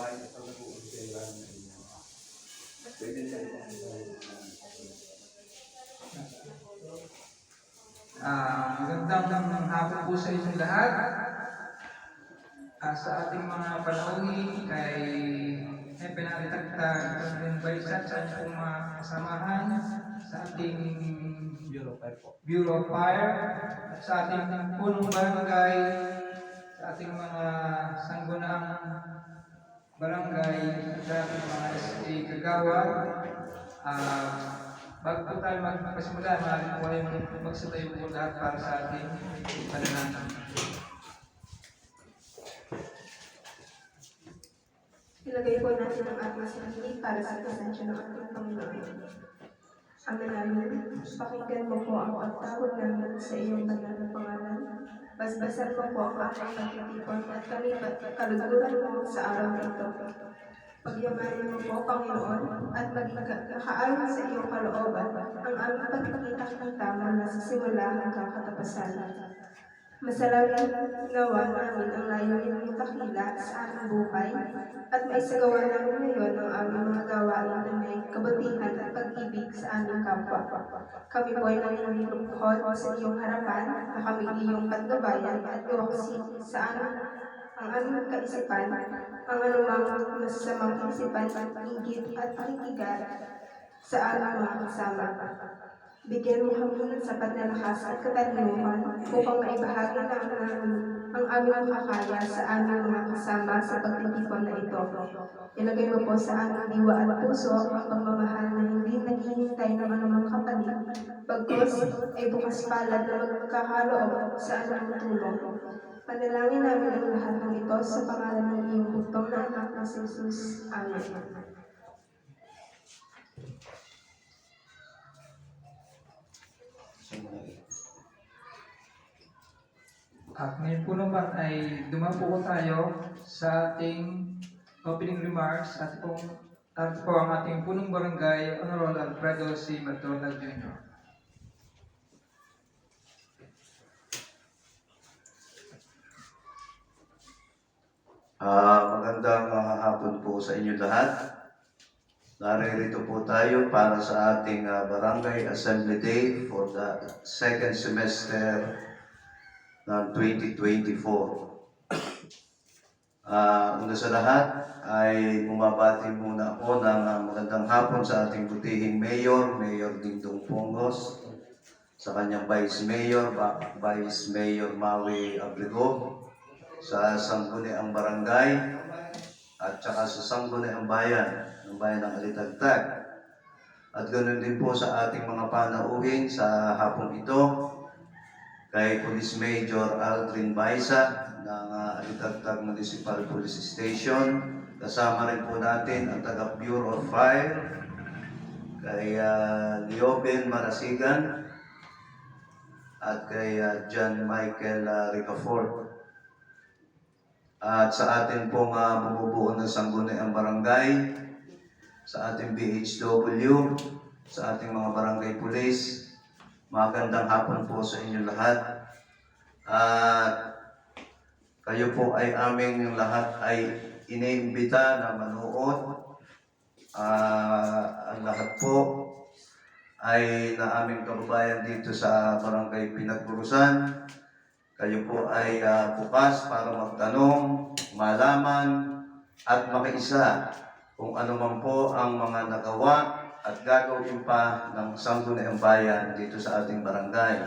Magandang hapon po sa inyong lahat. Sa ating mga panauhin kay Pinalitagtag ng Baysa sa ating mga kasamahan sa ating Bureau of Fire at sa ating punong barangay, sa ating mga sanggunaang barangay at sa ating mga SK Kagawad. Bago po tayo magpasimula, maaaring po ay magsitayo po lahat para sa ating pananamit. Ilagay po natin ang ating sarili para sa presensya ng ating Panginoon. Amen namin, pakinggan mo po ang pagtawag namin sa iyong banal na pangalan. Basbasan mo po ang aking pagtitipon at kami kaluguran mo sa araw na ito. Pagyamanin mo po, Panginoon, at maging kakaayon sa iyong kalooban ang aming pagkakita-kita mula sa simula hanggang katapusan. Masalangin nawa namin ang layunin ng dakila sa aming buhay at maisagawa namin ngayon ang aming mga gawain na may kabutihan at pag-ibig sa aming kapwa. Kami po ay nanginilukod sa iyong harapan na kami iyong patnubayan at iwaksi sa ang aming kaisipan, ang anumang masasamang isipan, inggit at pakikigat sa aming mga kasama. Bigyan mo kami ng sapat na lakas at katalinuhan upang maibahagi namin ang aming makakaya sa aming mga kasama sa pagtitipon na ito. Ilagay mo po sa aming diwa at puso ang pagmamahal na hindi naghihintay ng anumang kapalit, bagkus ay bukas palad na magkakaloob sa anumang tulong. Panalangin namin ang lahat ng ito sa pangalan ng iyong bugtong na anak na si Jesus. Amen. At ngayon po naman ay dumapo tayo sa ating opening remarks at po ang ating punong barangay, Honorable Alfredo C. McDonald Jr. Magandang hapon po sa inyo lahat. Naririto po tayo para sa ating Barangay Assembly Day for the second semester ng 2024. Una sa lahat ay bumabati muna ako ng magandang hapon sa ating butihing Mayor Dingdong Pongos, sa kanyang Vice Mayor Maui Abrigo, sa Sangguniang Barangay at saka sa Sangguniang Bayan ng Bayan ng Alitagtag. At ganoon din po sa ating mga panauhin sa hapong ito, kay Police Major Aldrin Baisa ng Alitagtag Municipal Police Station. Kasama rin po natin ang taga Bureau of Fire, kay Leoben Marasigan at kay John Michael Ricafort. At sa atin pong bumubuo ng Sangguniang Barangay, sa ating BHW, sa ating mga barangay police, magandang hapon po sa inyo lahat. At kayo po ay aming lahat ay iniimbita na manood. Ang lahat po ay na aming kababayan dito sa Barangay Pinagburusan. Kayo po ay bukas para magtanong, malaman, at makiisa kung ano man po ang mga nagawa at gagawin pa ng Sangguniang Bayan dito sa ating barangay.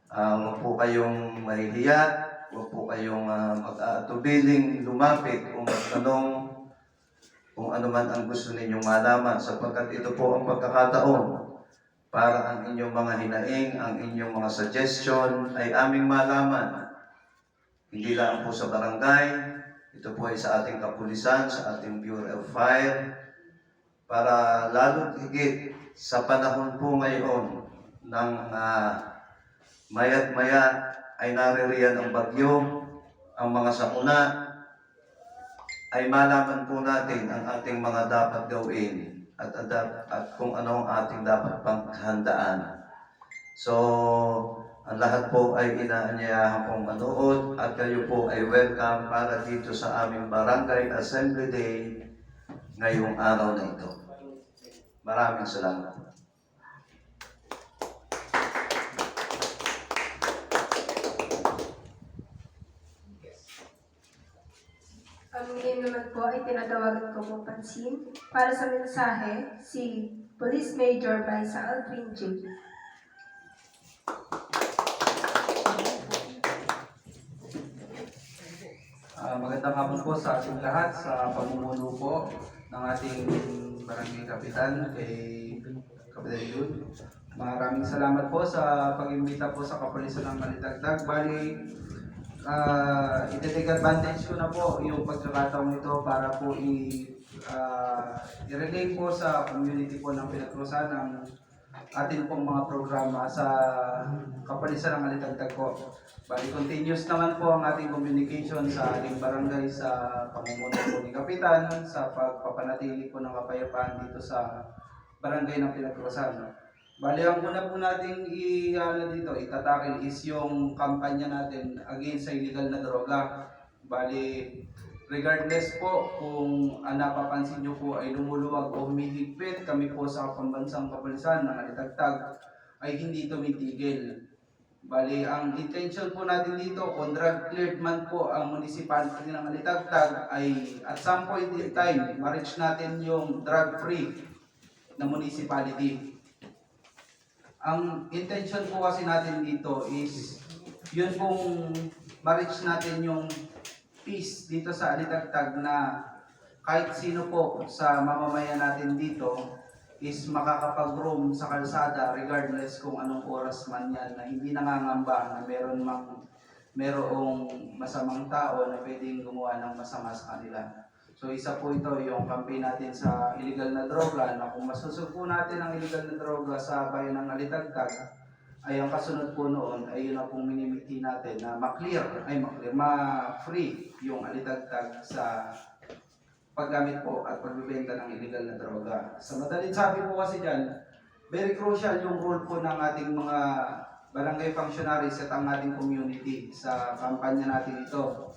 Huwag po kayong mahihiya, huwag po kayong mag-aatubiling lumapit o magtanong kung ano man ang gusto ninyong malaman, sapagkat ito po ang pagkakataon para ang inyong mga hinaing, ang inyong mga suggestion ay aming malaman. Hindi lang po sa barangay, ito po ay sa ating kapulisan, sa ating Bureau of Fire, para lalo higit sa panahon po ngayon ng maya't maya ay naririyan ang bagyo, ang mga sakuna, ay malaman po natin ang ating mga dapat gawin at kung ano ang ating dapat paghandaan. So, Ang lahat po ay inaanyayahan pong manood at kayo po ay welcome para dito sa aming Barangay Assembly Day ngayong araw na ito. Maraming salamat. Ang ngayon naman po ay tinatawagan ko po pansin para sa mensahe si Police Major Baisa Aldrin J. Magandang hapon po sa ating lahat sa pamumuno po ng ating barangay kapitan kay Kapitan Yun. Maraming salamat po sa pag-imbita po sa kapulisan ng Malitagtag. Bali, i-take advantage ko na po yung pagkakataong ito para po i-relay po sa community po ng Pinagkrusan ng atin pong mga programa sa kapulisan ng Malitagtag po. Bali, continuous naman po ang ating communication sa ating barangay sa pamumuno po ni Kapitan sa pagpapanatili po ng kapayapaan dito sa barangay ng Pinagkrusan. Bali, ang una po nating itatakil is yung kampanya natin against sa illegal na droga. Bali, regardless po kung napapansin nyo po ay lumuluwag o humihigpit, kami po sa pambansang kapulisan ng Malitagtag ay hindi tumitigil. Bali, ang intention po natin dito, kung drug cleared man po ang municipality ng Malitagtag, ay at some point in time, ma-reach natin yung drug-free na municipality. Ang intention po kasi natin dito is, yun pong ma-reach natin yung peace dito sa Malitagtag na kahit sino po sa mamamayan natin dito, is makakapag-roam sa kalsada regardless kung anong oras man yan, na hindi nangangamba na merong masamang tao na pwedeng gumawa ng masama sa kanila. So isa po ito yung campaign natin sa illegal na droga, na kung masusuko natin ang illegal na droga sa bayan ng Malitagtag, ay ang kasunod po noon ay yun na pong minimiti natin na ma-free yung Malitagtag sa paggamit po at pagbibenta ng illegal na droga. Sa madaling sabi po kasi dyan, very crucial yung role po ng ating mga barangay functionaries at ang ating community sa kampanya natin ito.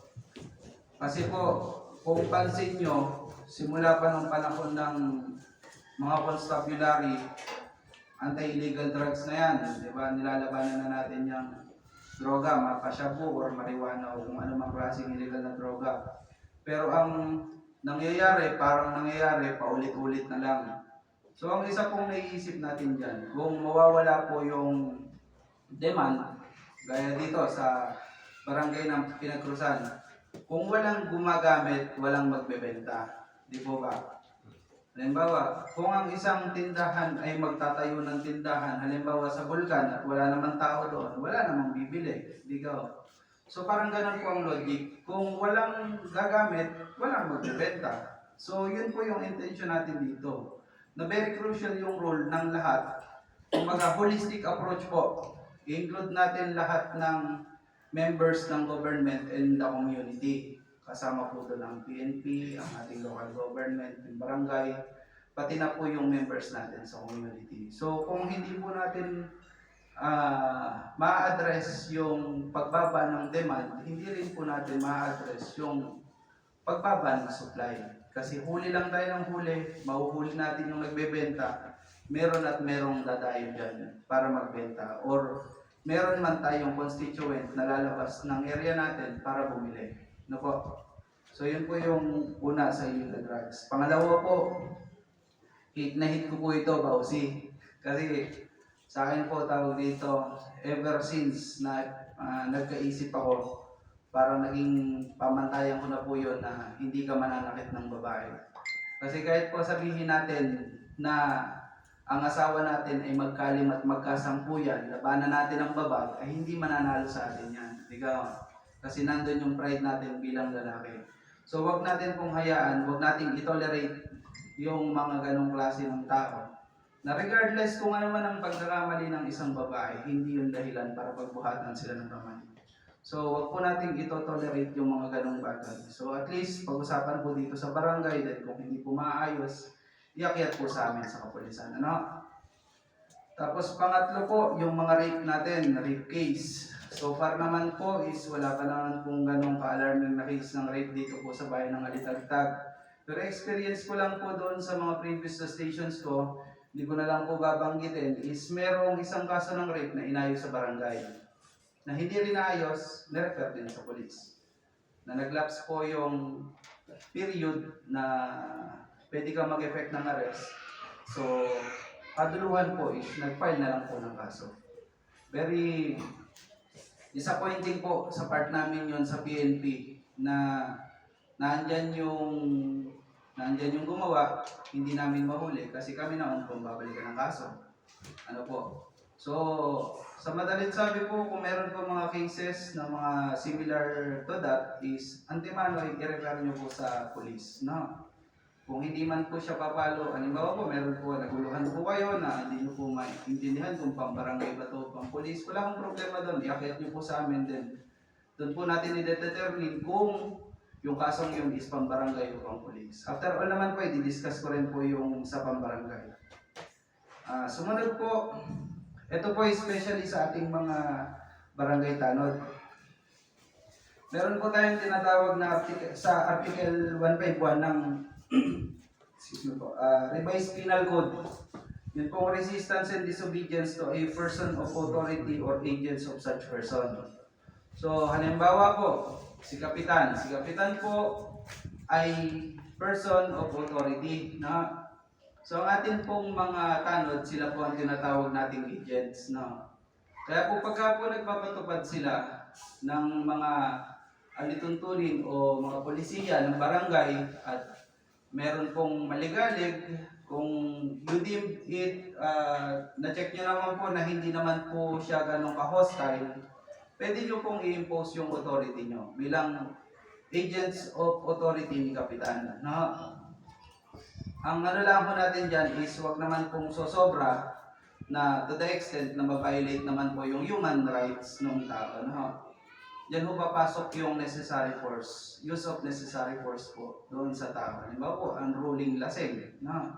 Kasi po, kung pansin nyo, simula pa nung panahon ng mga constabulary, anti-illegal drugs na yan, di ba? Nilalabanan na natin yung droga, mapasyabu or marijuana o kung ano mang klaseng illegal na droga. Pero ang nangyayari paulit-ulit na lang. So ang isa pong naiisip natin dyan, kung mawawala po yung demand, gaya dito sa barangay ng Pinagkrusan, kung walang gumagamit, walang magbebenta. Di po ba? Halimbawa, kung ang isang tindahan ay magtatayo ng tindahan, halimbawa sa Bulkan at wala namang tao doon, wala namang bibili. Di ka. So parang ganun po ang logic. Kung walang gagamit, walang magbebenta. So yun po yung intention natin dito. Na very crucial yung role ng lahat. Kumbaga holistic approach po. I-include natin lahat ng members ng government and the community. Kasama po doon ang PNP, ang ating local government, yung barangay, pati na po yung members natin sa community. So kung hindi po natin ma-address yung pagbaba ng demand, hindi rin po natin ma-address yung pagbaba ng supply. Kasi huli lang tayo ng huli, mahuhuli natin yung nagbebenta, meron at merong dadayo dyan para magbenta. Or meron man tayong constituent na lalabas ng area natin para bumili. No po? So yun po yung una sa illegal drugs. Pangalawa po, hit na hit ko po ito, Bausi. Kasi sa akin po tawag dito, ever since na nagkaisip ako, parang naging pamantayan ko na po yun na hindi ka mananakit ng babae. Kasi kahit po sabihin natin na ang asawa natin ay magkalim at magkasampuyan, labanan natin ang babag, ay hindi mananalo sa atin yan. Kasi nandun yung pride natin bilang lalaki. So wag natin pong hayaan, wag nating itolerate yung mga ganong klase ng tao. Na regardless kung ano man ang pagkakamali ng isang babae, hindi yung dahilan para pagbuhatan sila ng kamay. So wag po nating ito-tolerate yung mga ganong bagay. So at least pag-usapan po dito sa barangay, dahil kung hindi po maayos, iakyat po sa amin sa kapulisan. Ano? Tapos pangatlo po, yung mga rape natin, rape case. So far naman po is wala pa naman pong ganong ka-alarming na case ng rape dito po sa bayan ng Alitagtag. Pero experience ko lang po doon sa mga previous na stations ko, hindi ko na lang po babanggitin, is merong isang kaso ng rape na inayos sa barangay. Na hindi rin naayos, nirefer din sa polis. Na naglapse po yung period na pwede ka mag-effect ng arrest. So, kaduluhan po is nag-file na lang po ng kaso. Very disappointing po sa part namin yon sa PNP na nandyan yung gumawa, hindi namin mahuli kasi kami naman po babalikan ng kaso. Ano po? So, sa madalit sabi po, kung meron po mga cases na mga similar to that is antemano i-refer nyo po sa police. No? Kung hindi man po siya papalo, halimbawa po, meron po, naguluhan po kayo na hindi nyo po maintindihan kung pang-barangay ba to, pang-police, wala akong problema doon, i-akit nyo po sa amin din. Doon po natin i-determine kung yung kasong yun is pang-barangay o pang-police. After all naman po, i-discuss ko rin po yung sa pang-barangay. Sumunod po, ito po especially sa ating mga barangay tanod. Meron po tayong tinatawag na sa Article 151 ng excuse me po, Revised Penal Code. Yun pong resistance and disobedience to a person of authority or agents of such person. So, halimbawa po, si Kapitan. Si Kapitan po ay person of authority. Na, so, ang atin pong mga tanod, sila po ang tinatawag nating agents. No? Kaya po pagka po nagpapatupad sila ng mga alituntunin o mga polisiya ng barangay at meron pong maligalig, kung you deem it, na-check nyo naman po na hindi naman po siya ganong ka-hostile, pwede nyo pong i-impose yung authority nyo bilang agents of authority ni Kapitan. No? Ang ano lang po natin dyan is wag naman pong sosobra na to the extent na ma-violate naman po yung human rights ng tao. No? Diyan po papasok yung necessary force, use of necessary force po doon sa tao. Halimbawa po, unruling lasing. No?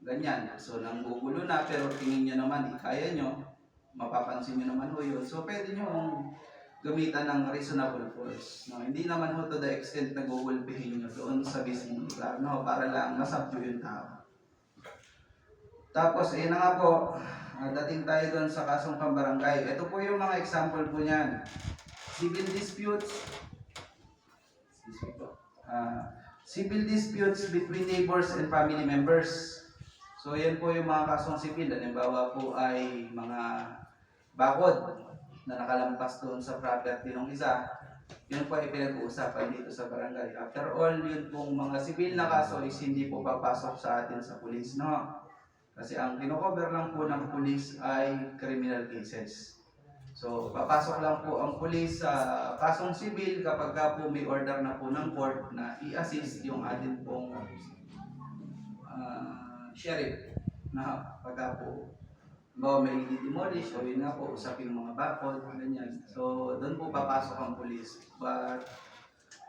Ganyan. So, nanggugulo na pero tingin nyo naman, kaya nyo, mapapansin nyo naman ho yun. So, pwede nyo gamitan ng reasonable force. No? Hindi naman ho to the extent na gugulpihin nyo doon sa mismong lugar, no? Para lang masabdo yung tao. Tapos, na nga po, dating tayo doon sa kasong pambarangay. Ito po yung mga example po niyan. Civil disputes, civil disputes between neighbors and family members. So, yan po yung mga kasong civil. Halimbawa po ay mga bakod na nakalampas doon sa property ng isa. Yun po ay pinag-uusapan dito sa barangay. After all, yun pong mga civil na kaso is hindi po papasok sa atin sa police, no? Kasi ang kinocover lang po ng police ay criminal cases. So, papasok lang po ang pulis sa kasong sibil kapag po may order na po ng court na i-assist yung atin pong sheriff na pagka po may demolish o yun nga po, usapin mga bakod, ganyan. So, doon po papasok ang pulis. But,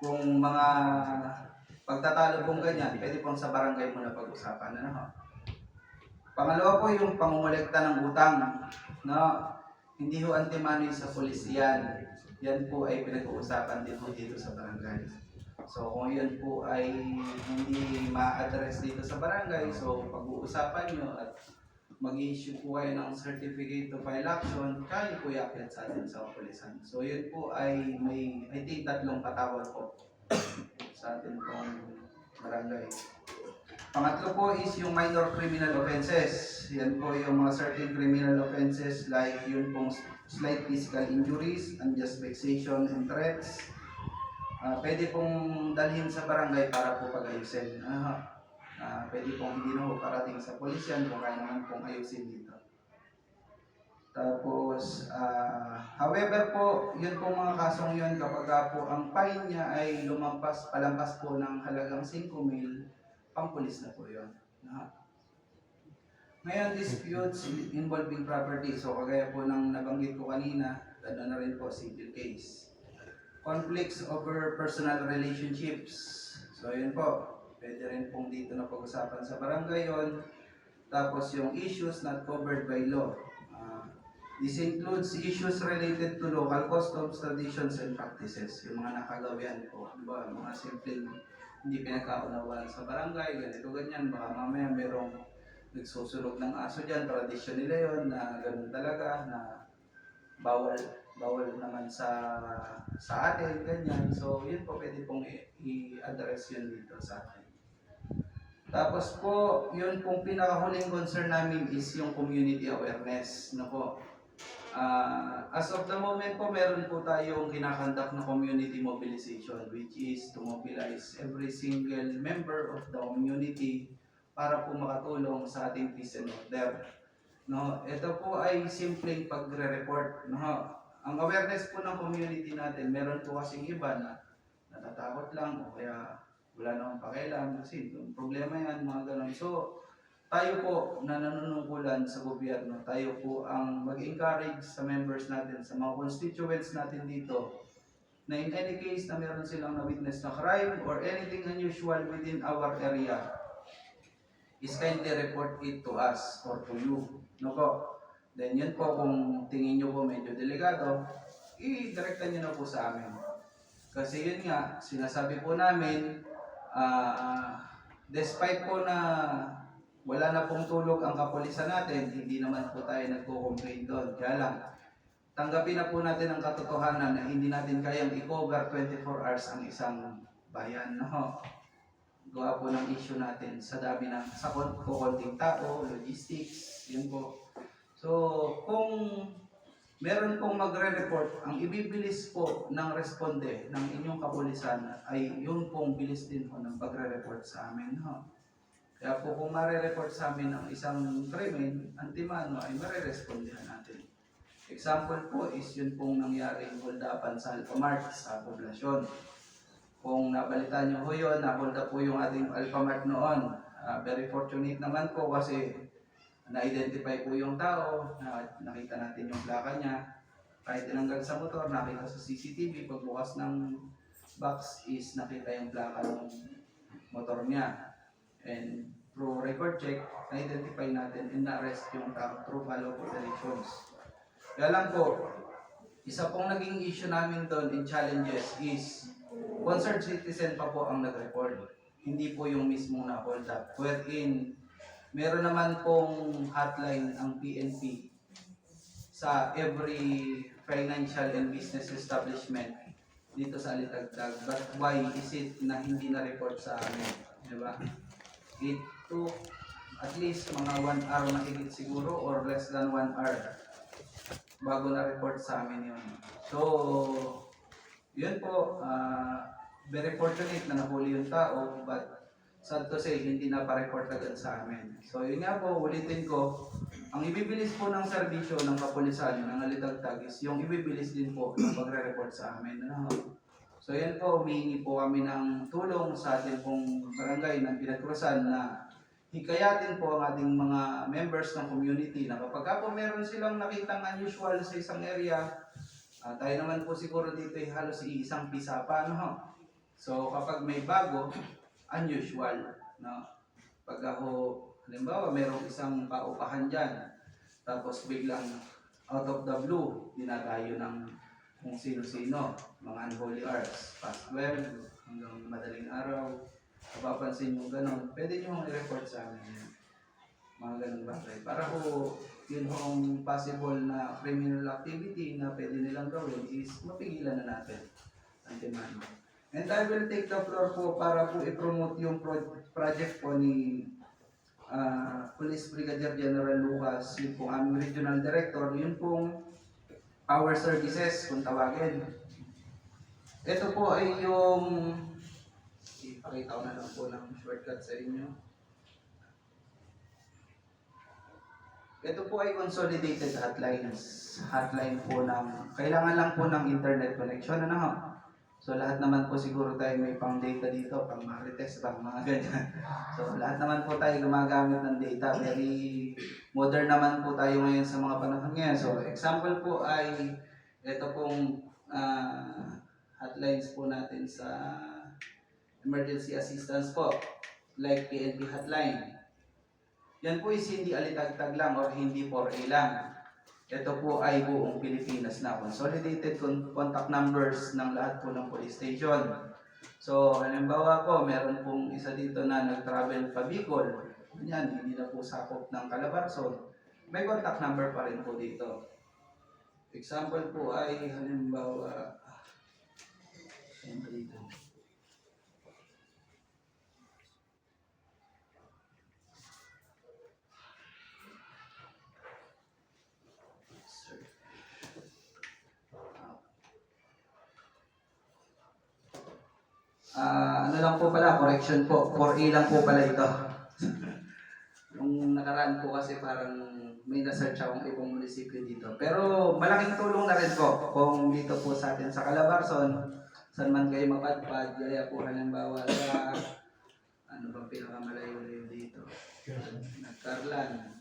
kung mga pagtatalo pong ganyan, pwede pong sa barangay mo na pag-usapan. Ano? Pangalawa po yung pangungulekta ng utang. No? Hindi ho antimano sa pulis yan. Yan po ay pinag-uusapan din po dito sa barangay. So kung yan po ay hindi ma-address dito sa barangay, so pag-uusapan nyo at mag-issue po kayo ng certificate to file action, kaya po yakit sa atin sa kapulisan. So yun po ay may, I think, 3 patawag po sa atin pong barangay. Pangatlo po is yung minor criminal offenses. Yan po yung mga certain criminal offenses like yun pong slight physical injuries, unjust vexation and threats. Pwede pong dalhin sa barangay para po pag-ayusin. Pwede pong hindi na po parating sa pulisyan kung kaya naman pong ayusin dito. Tapos, however po, yun pong mga kasong yun kapag po ang fine niya ay palampas po ng halagang 5,000, pang-pulis na po yun. Ngayon, disputes involving property. So, kagaya po ng nabanggit ko kanina, ano na rin po, civil case. Conflicts over personal relationships. So, yun po. Pwede rin pong dito na pag-usapan sa barangay yun. Tapos yung issues not covered by law. This includes issues related to local customs, traditions, and practices. Yung mga nakagawian po. Diba? Mga simpleng hindi pinagkaunawaan sa barangay, ganito, ganyan. Baka mamaya merong nagsusunog ng aso dyan, tradisyon nila yun, na ganun talaga, na bawal naman sa atin, ganyan. So, yun po pwede pong i-address yun dito sa atin. Tapos po, yun pong pinakahuling concern namin is yung community awareness. No po. As of the moment po, meron po tayong kinakandak na community mobilization, which is to mobilize every single member of the community para po makatulong sa ating peace and order. No, ito po ay simpleng pagre-report. No, ang awareness po ng community natin, meron po kasing iba na natatakot lang o kaya wala namang pakialam kasi yung problema yan, mga ganun. So, tayo po na nanunungkulan sa gobyerno, tayo po ang mag-encourage sa members natin, sa mga constituents natin dito, na in any case na meron silang na-witness na crime or anything unusual within our area, is kindly report it to us or to you. No po? Then yun po, kung tingin nyo po medyo delikado, i-directan nyo na po sa amin. Kasi yun nga, sinasabi po namin, despite po na wala na pong tulog ang kapulisan natin, hindi naman po tayo nagko-complain doon. Kaya lang, tanggapin na po natin ang katotohanan na hindi natin kayang i-cover 24 hours ang isang bayan. No? Gawa po ng issue natin sa dami ng sa konting tao, logistics, yun po. So, kung meron pong magre-report, ang ibibilis po ng responde ng inyong kapulisan ay yun pong bilis din po ng pagre-report sa amin. No? Kaya po kung mare-report sa amin ang isang krimen, antimano ay mare-respondihan natin. Example po is yun pong nangyaring hold-upan sa Alphamart sa poblasyon. Kung nabalitaan nyo po yun, na-hold up po yung ating Alphamart noon. Very fortunate naman po kasi na-identify po yung tao, nakita natin yung plaka niya. Kahit tinanggal sa motor, nakita sa CCTV, pagbukas ng box is nakita yung plaka ng motor niya. And through record check, na-identify natin and na-arrest yung tao through follow operations. Kaya lang po, isa pong naging issue namin doon in challenges is concerned citizen pa po ang nag-report. Hindi po yung mismong na-hold up. Wherein, meron naman pong hotline ang PNP sa every financial and business establishment dito sa Alitagtag. But why is it na hindi na-report sa amin? Diba? It took at least mga 1 hour na higit siguro or less than 1 hour bago na-report sa amin yun. So, yun po, very fortunate na nahuli yung tao, but sad to say, hindi na pa-report agad sa amin. So, yun nga po, ulitin ko, ang ibibilis po ng serbisyo ng kapulisan ng Alitagtag is yung ibibilis din po ng pagre-report sa amin. So yan po, humihingi po kami ng tulong sa ating pong barangay ng Pinagkrusan na hikayatin po ang ating mga members ng community na kapag po meron silang nakitang unusual sa isang area, tayo naman po siguro dito ay halos isang pisapa, no? So kapag may bago, unusual, no? Pag ako, halimbawa, merong isang paupahan dyan, tapos biglang out of the blue, dinadayo ng kung sino-sino, mga unholy hours, past 12 hanggang madaling araw, napapansin nyo gano'n, pwede nyo i-report sa amin yan. Mga ganun bagay. Para po, yun ang possible na criminal activity na pwede nilang gawin is mapigilan na natin. Antimano. And I will take the floor po para po i-promote yung project po ni Police Brigadier General Lucas, yun po aming regional director, yun pong Power Services, kung tawagin. Ito po ay yung, ipakita ko na lang po ng shortcut sa inyo. Ito po ay consolidated hotlines. Hotline po ng, kailangan lang po ng internet connection, ano? So lahat naman po siguro tayo may pang data dito, pang marites, pang mga ganyan. So lahat naman po tayo gumagamit ng data. Very modern naman po tayo ngayon sa mga panahon ngayon. So example po ay ito pong hotlines po natin sa emergency assistance po. Like PNP hotline. Yan po is hindi alitagtag lang or hindi 4A lang. Ito po ay buong Pilipinas na consolidated contact numbers ng lahat po ng police station. So, halimbawa po, meron pong isa dito na nag-travel pa Bicol. Yan, hindi na po sakop ng Calabarzon. May contact number pa rin po dito. Example po ay halimbawa, saan ba dito? Ano lang po pala, correction po, 4A lang po pala ito. Yung nakaraan po kasi parang may na-search akong ibang munisipyo dito. Pero malaking tulong na rin po kung dito po sa atin sa Calabarzon, saan man kayo mapadpad, gaya po halimbawa sa, ano bang pinakamalayo dito? Nagkarlan.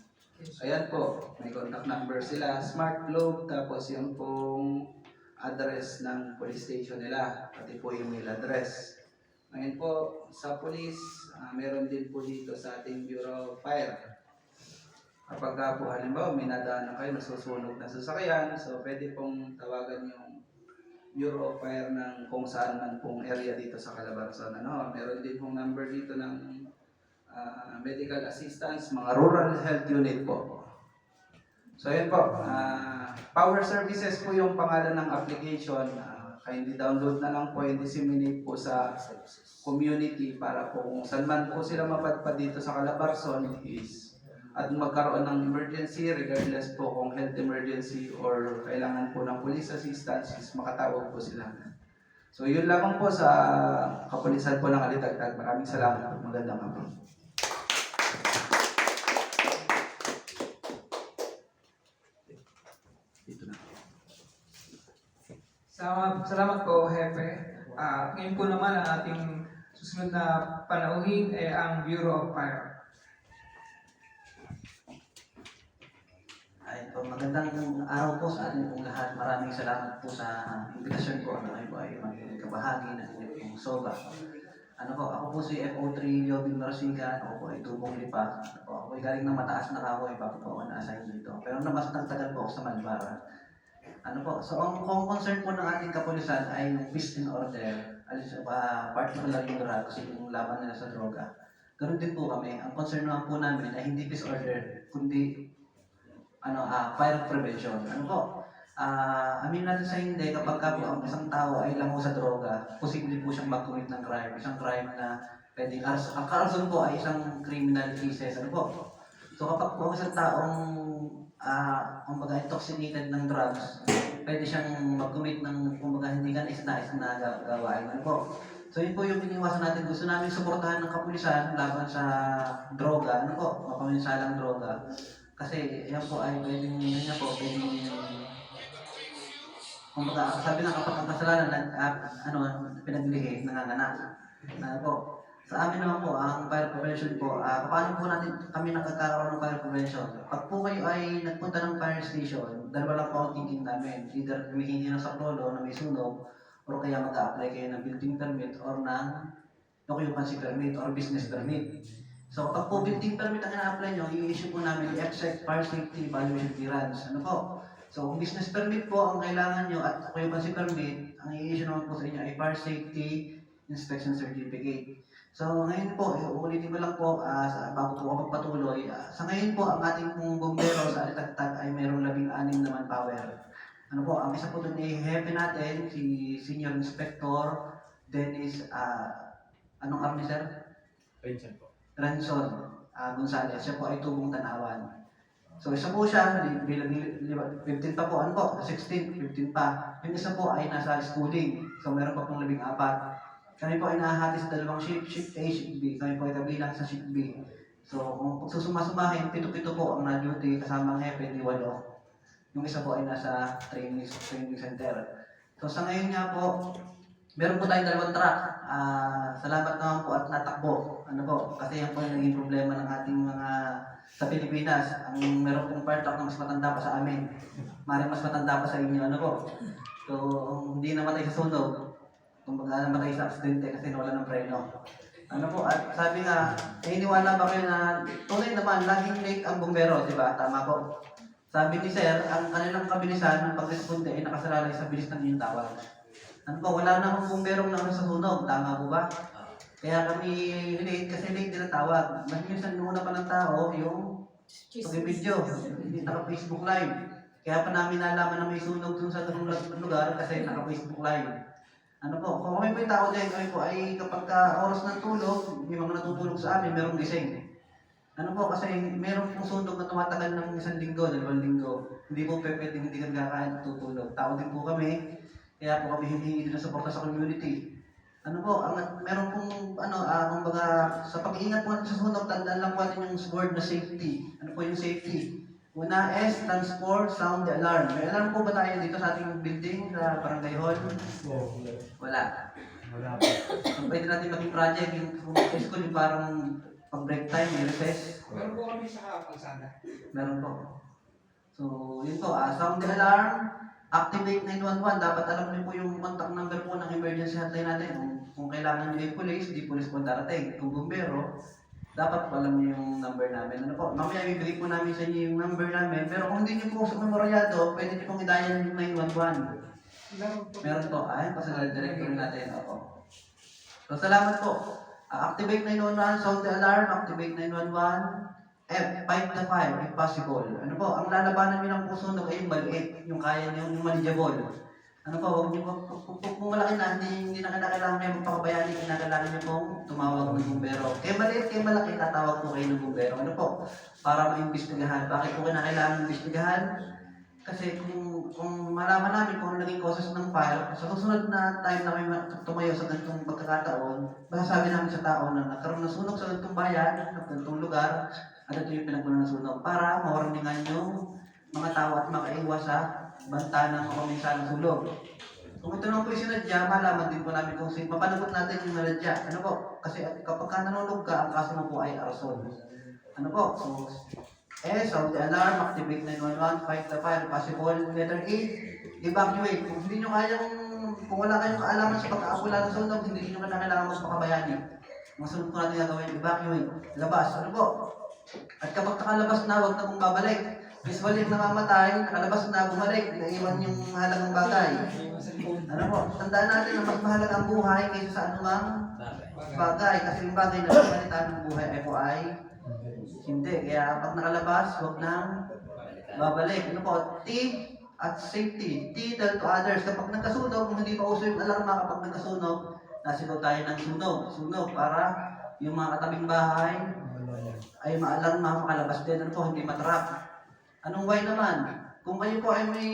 Ayan po, may contact number sila, Smart Globe, tapos yung pong address ng police station nila, pati po yung mail address. Ngayon po, sa police, meron din po dito sa ating Bureau of Fire. Kapag po halimbawa may nadaanan kayo, nasusunog na sasakyan, so pwede pong tawagan yung Bureau of Fire ng kung saan man pong area dito sa Calabarzon. Meron din pong number dito ng medical assistance, mga rural health unit po. So yun po, Power Services po yung pangalan ng application. Kindly download na lang po, i-disseminate po sa community para po kung saan man po sila mapadpad dito sa Calabarzon is at magkaroon ng emergency, regardless po kung health emergency or kailangan po ng police assistance, is makatawag po sila. So yun lamang po sa kapulisan po ng Alitagtag. Maraming salamat. Magandang hapon. Dito na. Salamat po, Hepe. Ngayon po naman ang ating susunod na panauhin ay ang Bureau of Fire. Ay po, magandang araw po sa ating pong lahat. Maraming salamat po sa invitasyon po na kayo po ay magkabahagi ng inyong pong SOGA. Ako po si FO3 Leovin Marasigan. Ako po ay tubong lipa. Ako ay galing ng mataas na kahoy bago po ako na-assign dito. Pero mas nagtagal po ako sa Malbara. So ang concern po ng ating kapulisan ay yung peace and order, particular yung drugs, yung laban nila sa droga. Ganun din po kami. Ang concern naman po namin ay hindi peace order, kundi fire prevention. Amin natin sa hindi, kapag po ang isang tao ay lango sa droga, posible po siyang mag-commit ng crime. Isang crime na pwedeng, ang arson po ay isang criminal cases. So kapag po ang isang taong intoxicated ng drugs, pwede siyang mag-commit ng hindi ka nais na gawain. So yun po yung iniwasan natin. Gusto namin suportahan ng kapulisan laban sa droga, mapaminsalang droga. Kasi yan po ay pwedeng sabi nga kapag ang kasalanan pinaglihi, nanganganak. Sa amin naman po, ang fire prevention po, paano po natin kami nakakaroon ng fire prevention? Pag po kayo ay nagpunta ng fire station, dalawa lang po ang thinking namin. Either humihingi ng saklolo na may sunog, o kaya mag-a-apply kayo ng building permit or ng occupancy permit or business permit. So pag po building permit ang ina-apply nyo, i-issue po namin i-exec fire safety evaluation clearance. So kung business permit po ang kailangan nyo at occupancy permit, ang i-issue naman po sa inyo ay fire safety inspection certificate. So ngayon po, uulitin ko lang po bago po ako magpatuloy. Sa ngayon po, ang ating pong bombero sa Alitagtag ay mayroong 16 na manpower. Ang isa po doon ay hepe natin, si Senior Inspector Dennis, anong army sir? Ranson Gonzales. Siya po ay tubong Tanawan. So isa po siya, 15 pa po, 16, 15 pa. Yung isa po ay nasa schooling. So meron pa pong 14. Kami po ay nahahati sa dalawang shift, shift A, shift B. Kami po ay kabilang sa shift B. So kung pagsusuma-sumahin, 7 po ang na-duty kasama ang hepe, di 8. Yung isa po ay nasa training center. So sa ngayon nga po, meron po tayong 2 truck. Salamat naman po at natakbo. Kasi yan po yung naging problema ng ating mga sa Pilipinas. Ang meron pong fire truck na mas matanda pa sa amin. Maring mas matanda pa sa inyo. So hindi namatay sa sunog. Kung namatay sa aksidente kasi wala ng preno. Ano po, at sabi nga, iniwala ba kayo na tunay naman, laging late ang bumbero, di ba? Tama po. Sabi ni Sir, ang kanilang kabilisan ng pagresponde ay nakasalalay sa bilis ng inyong tawag. Ano po, wala namang bumberong na sa sunog, tama po ba? Kaya kami late kasi late din ang tawag. Mas minsan nuna pa ng tao yung pag-video, naka-Facebook live. Kaya pa namin nalaman na may sunog dun sa lugar kasi naka-Facebook live. Ano po, kung kami po yung tao din, kami po ay kapag oras ng tulog, may mga natutulog sa amin, merong gising. Ano po, kasi meron pong sunog na tumatagal ng 1 linggo, 2 linggo. Hindi po pwedeng hindi ka kakain at tutulog. Tao din po kami, kaya po kami hindi din na suporta sa community. Ano po, meron pong, kumbaga, sa pag-iingat po natin sa sunog, tandaan lang po natin yung word na safety. Ano po yung safety? Una, S stands for sound the alarm. May alarm po ba tayo dito sa ating building, sa barangay hall? Wala. Ang pwede natin maging project, yung school, yung parang pag-break time, may recess. Meron po kami sa kalsada. Meron po. So, yun po, sound the alarm, activate 911. Dapat alam niyo po yung contact number po ng emergency hotline natin. Kung kailangan niyo yung police, di police po darating. Kung bumbero, dapat po alam niyo yung number namin. Ano po, mamaya ibigay po namin sa inyo yung number namin. Pero kung hindi niyo po sa memoryado, pwede niyo pong idayan yung 911. Meron po, ayun, personal directory natin. Opo. So, salamat po. Activate 911, sound the alarm, activate 911, fight the fire if possible. Ano po, ang lalabanan niyo ng puso ay yung maliit, yung kaya niyo, yung manageable. Ano po, huwag niyo po, kung malaki na, hindi na kailangan kayo magpakabayani, kinakailangan niyo pong tumawag ng bumbero. Kaya maliit, kaya malaki, tatawag po kayo ng bumbero. Ano po, para maimbestigahan. Bakit po kinakailangan imbestigahan? Kasi kung malaman namin kung ano naging causes ng fire, sa susunod na time na may tumayo sa ganitong pagkakataon, masasabi namin sa tao na nagkaroon ng sunog sa ganitong bayan, sa ganitong lugar, at ito yung pinagpunan ng sunog para mawarningan yung mga tao at makaiwas sa banta ng mga minsanang sulog. Kung ito naman po yung sinadya, malaman din po namin kung mapanagot natin yung naladya. Ano po? Kasi kapag ka nanonog ka, ang kaso mo po ay arson. Ano po? So, sound the alarm, activate 911, fight the fire, possible. Letter A, evacuate. Kung hindi nyo kayang, kung wala kayong kaalaman sa pagkaakula ng sunog, hindi nyo kailangan magpakabayani. Ang sunod po natin gagawin, evacuate. Labas. Ano po? At kapag nakalabas na, huwag na pong babalik. Usually, namamatay, nakalabas na, bumalik, naiwan yung mahalagang bagay. Ano po? Tandaan natin na mas mahalaga ang buhay kaysa sa anumang bagay. Kasi yung bagay na pagkalitan ng buhay ay po ay hindi. Kaya pag nakalabas, huwag nang babalik. Ano po? T at safety. T tell to others. Kapag nagkasunog, kung hindi pa uso yung alarma kapag nagkasunog, nasigaw tayo ng sunog. Sunog para yung mga katabing bahay ay maalarma, makalabas din. Ano po? Hindi matrap. Anong why naman? Kung kayo po ay may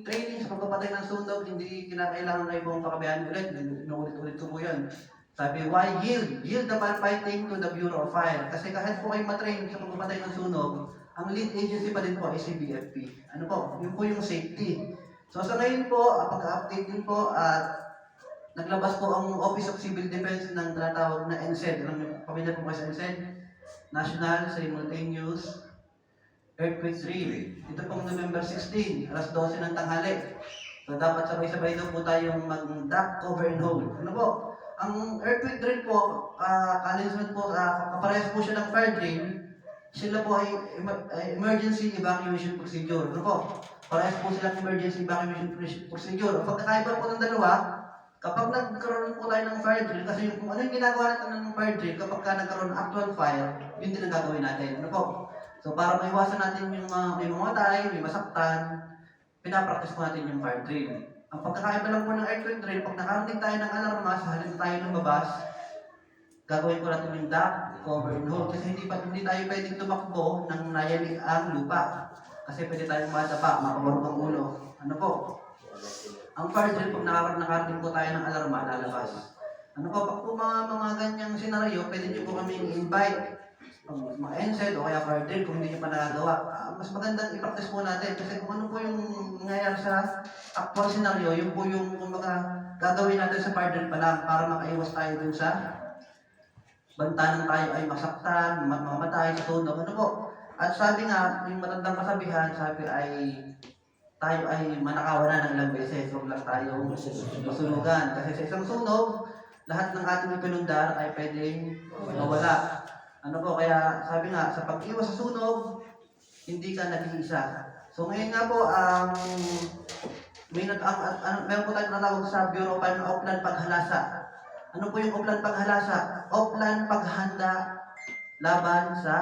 training sa pagpapatay ng sunog, hindi kinakailangan kayo pong pakabayaan ulit. Inuulit-ulit ko po yan. Sabi, why yield? Yield the firefighting to the Bureau of Fire. Kasi kahit po kayo matrain sa pagpapatay ng sunog, ang lead agency pa din po ay CBFP. Ano po? Yun po yung safety. So sa ngayon po, pag-update din po at naglabas po ang Office of Civil Defense ng tinatawag na NSED. Alam niyo, pamilya po kayo sa NSED? National Simultaneous Earthquake Drill. Ito pong November 16, alas 12 ng tanghali. So dapat sabay-sabay daw po tayong mag-duck, cover, and hold. Ano po? Ang earthquake drill po, kalinsunod po, kaparehas po siya ng fire drill, sila po ay emergency evacuation procedure. Ano po? Parehas po sila ng emergency evacuation procedure. Ang pagkakaiba po ng dalawa, kapag nagkaroon po tayo ng fire drill, kasi kung ano yung ginagawa natin ng fire drill, kapag nagkaroon ng actual fire, yun din ang gagawin natin. Ano po? So para maiwasan natin yung may mamatay, may masaktan, pinapractice po natin yung fire drill. Ang pagkakaiba lang po ng earthquake drill, pag nakarating tayo ng alarma, sa halip tayo ng babas, gagawin po natin yung duck, cover, and hold. Kasi hindi tayo pwedeng tumakbo nang nayanig ang lupa. Kasi pwede tayong madapa, makabarog ang ulo. Ano po? Ang fire drill, pag nakarating po tayo ng alarma, lalabas. Ano po? Pag po mga ganyang senaryo, pwede nyo po kami invite mga NSED o kaya fire drill kung hindi nyo pa nagagawa. Mas magandang i-practice po natin kasi kung ano po yung nangyayari sa actual scenario, yun po yung kumbaga gagawin natin sa fire drill pa lang para makaiwas tayo dun sa bantanan tayo ay masaktan, mamatay sa sunog. Ano po? At sabi nga, yung matandang kasabihan, sabi ay tayo ay manakawan na ng ilang beses, huwag lang tayo masunugan. Kasi sa isang sunog, lahat ng ating ipinundar ay pwedeng mawala. Ano po, kaya sabi nga, sa pag-iwas sa sunog, hindi ka nag-iisa. So ngayon nga po, meron po tayong natawag sa Bureau of Upland Paghalasa. Ano po yung Upland Paghalasa? Upland Paghanda laban sa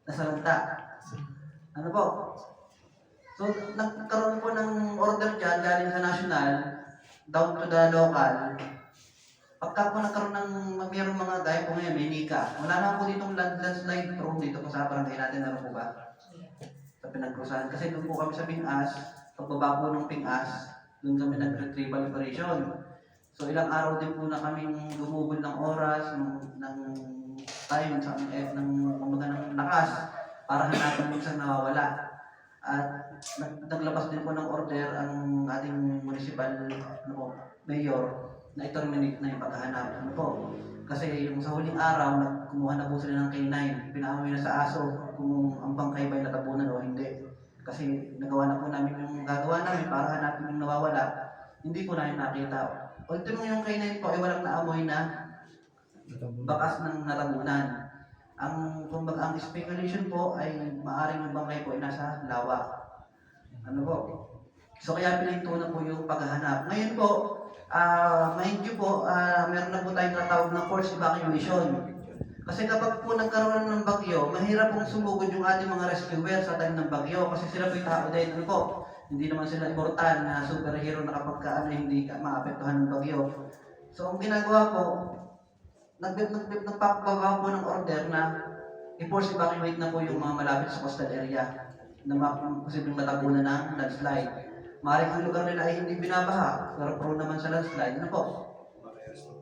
nasalanta. Ano po? So, nagkaroon po ng order dyan galing sa national down to the local. Pagka po nagkaroon ng mayroong mga gaya po ngayon, may nika. Wala na po ditong landslide prone dito po sa barangay natin. Ano po ba? Sa pinagkrusahan. Kasi doon po kami sa Pingas, pagbaba po ng Pingas, doon kami nag-retrieval operation. So ilang araw din po na kaming gumugol ng oras, ng time, ng lakas, para hanapin ng isang nawawala. At naglabas din po ng order ang ating municipal mayor na i-terminate na yung paghahanap. Ano po? Kasi yung sa huling araw, kumuha na po sila ng K9. Pinaamoy na sa aso kung ang bangkay ba'y natabunan o hindi. Kasi nagawa na po namin yung gagawa namin para hanapin yung nawawala. Hindi po namin nakita. Ultimo yung K9 po ay walang naamoy na bakas ng natabunan. Kumbaga, ang speculation po ay maaaring yung bangkay po ay nasa lawa. Ano po? So kaya pininto na po yung paghahanap. Ngayon po, mind you po, meron na po tayong natawag na forced evacuation. Kasi kapag po nagkaroon ng bagyo, mahirap pong sumugod yung ating mga rescuer sa time ng bagyo kasi sila po'y tao din. Ano po? Hindi naman sila immortal na superhero na kapag hindi ka maapektuhan ng bagyo. So ang ginagawa po, nagpapagawa po ng order na i-force evacuate na po yung mga malapit sa coastal area na posibleng matabunan ng landslide. Maaaring ang lugar nila ay hindi binabaha, pero prone naman sa landslide. Ano po?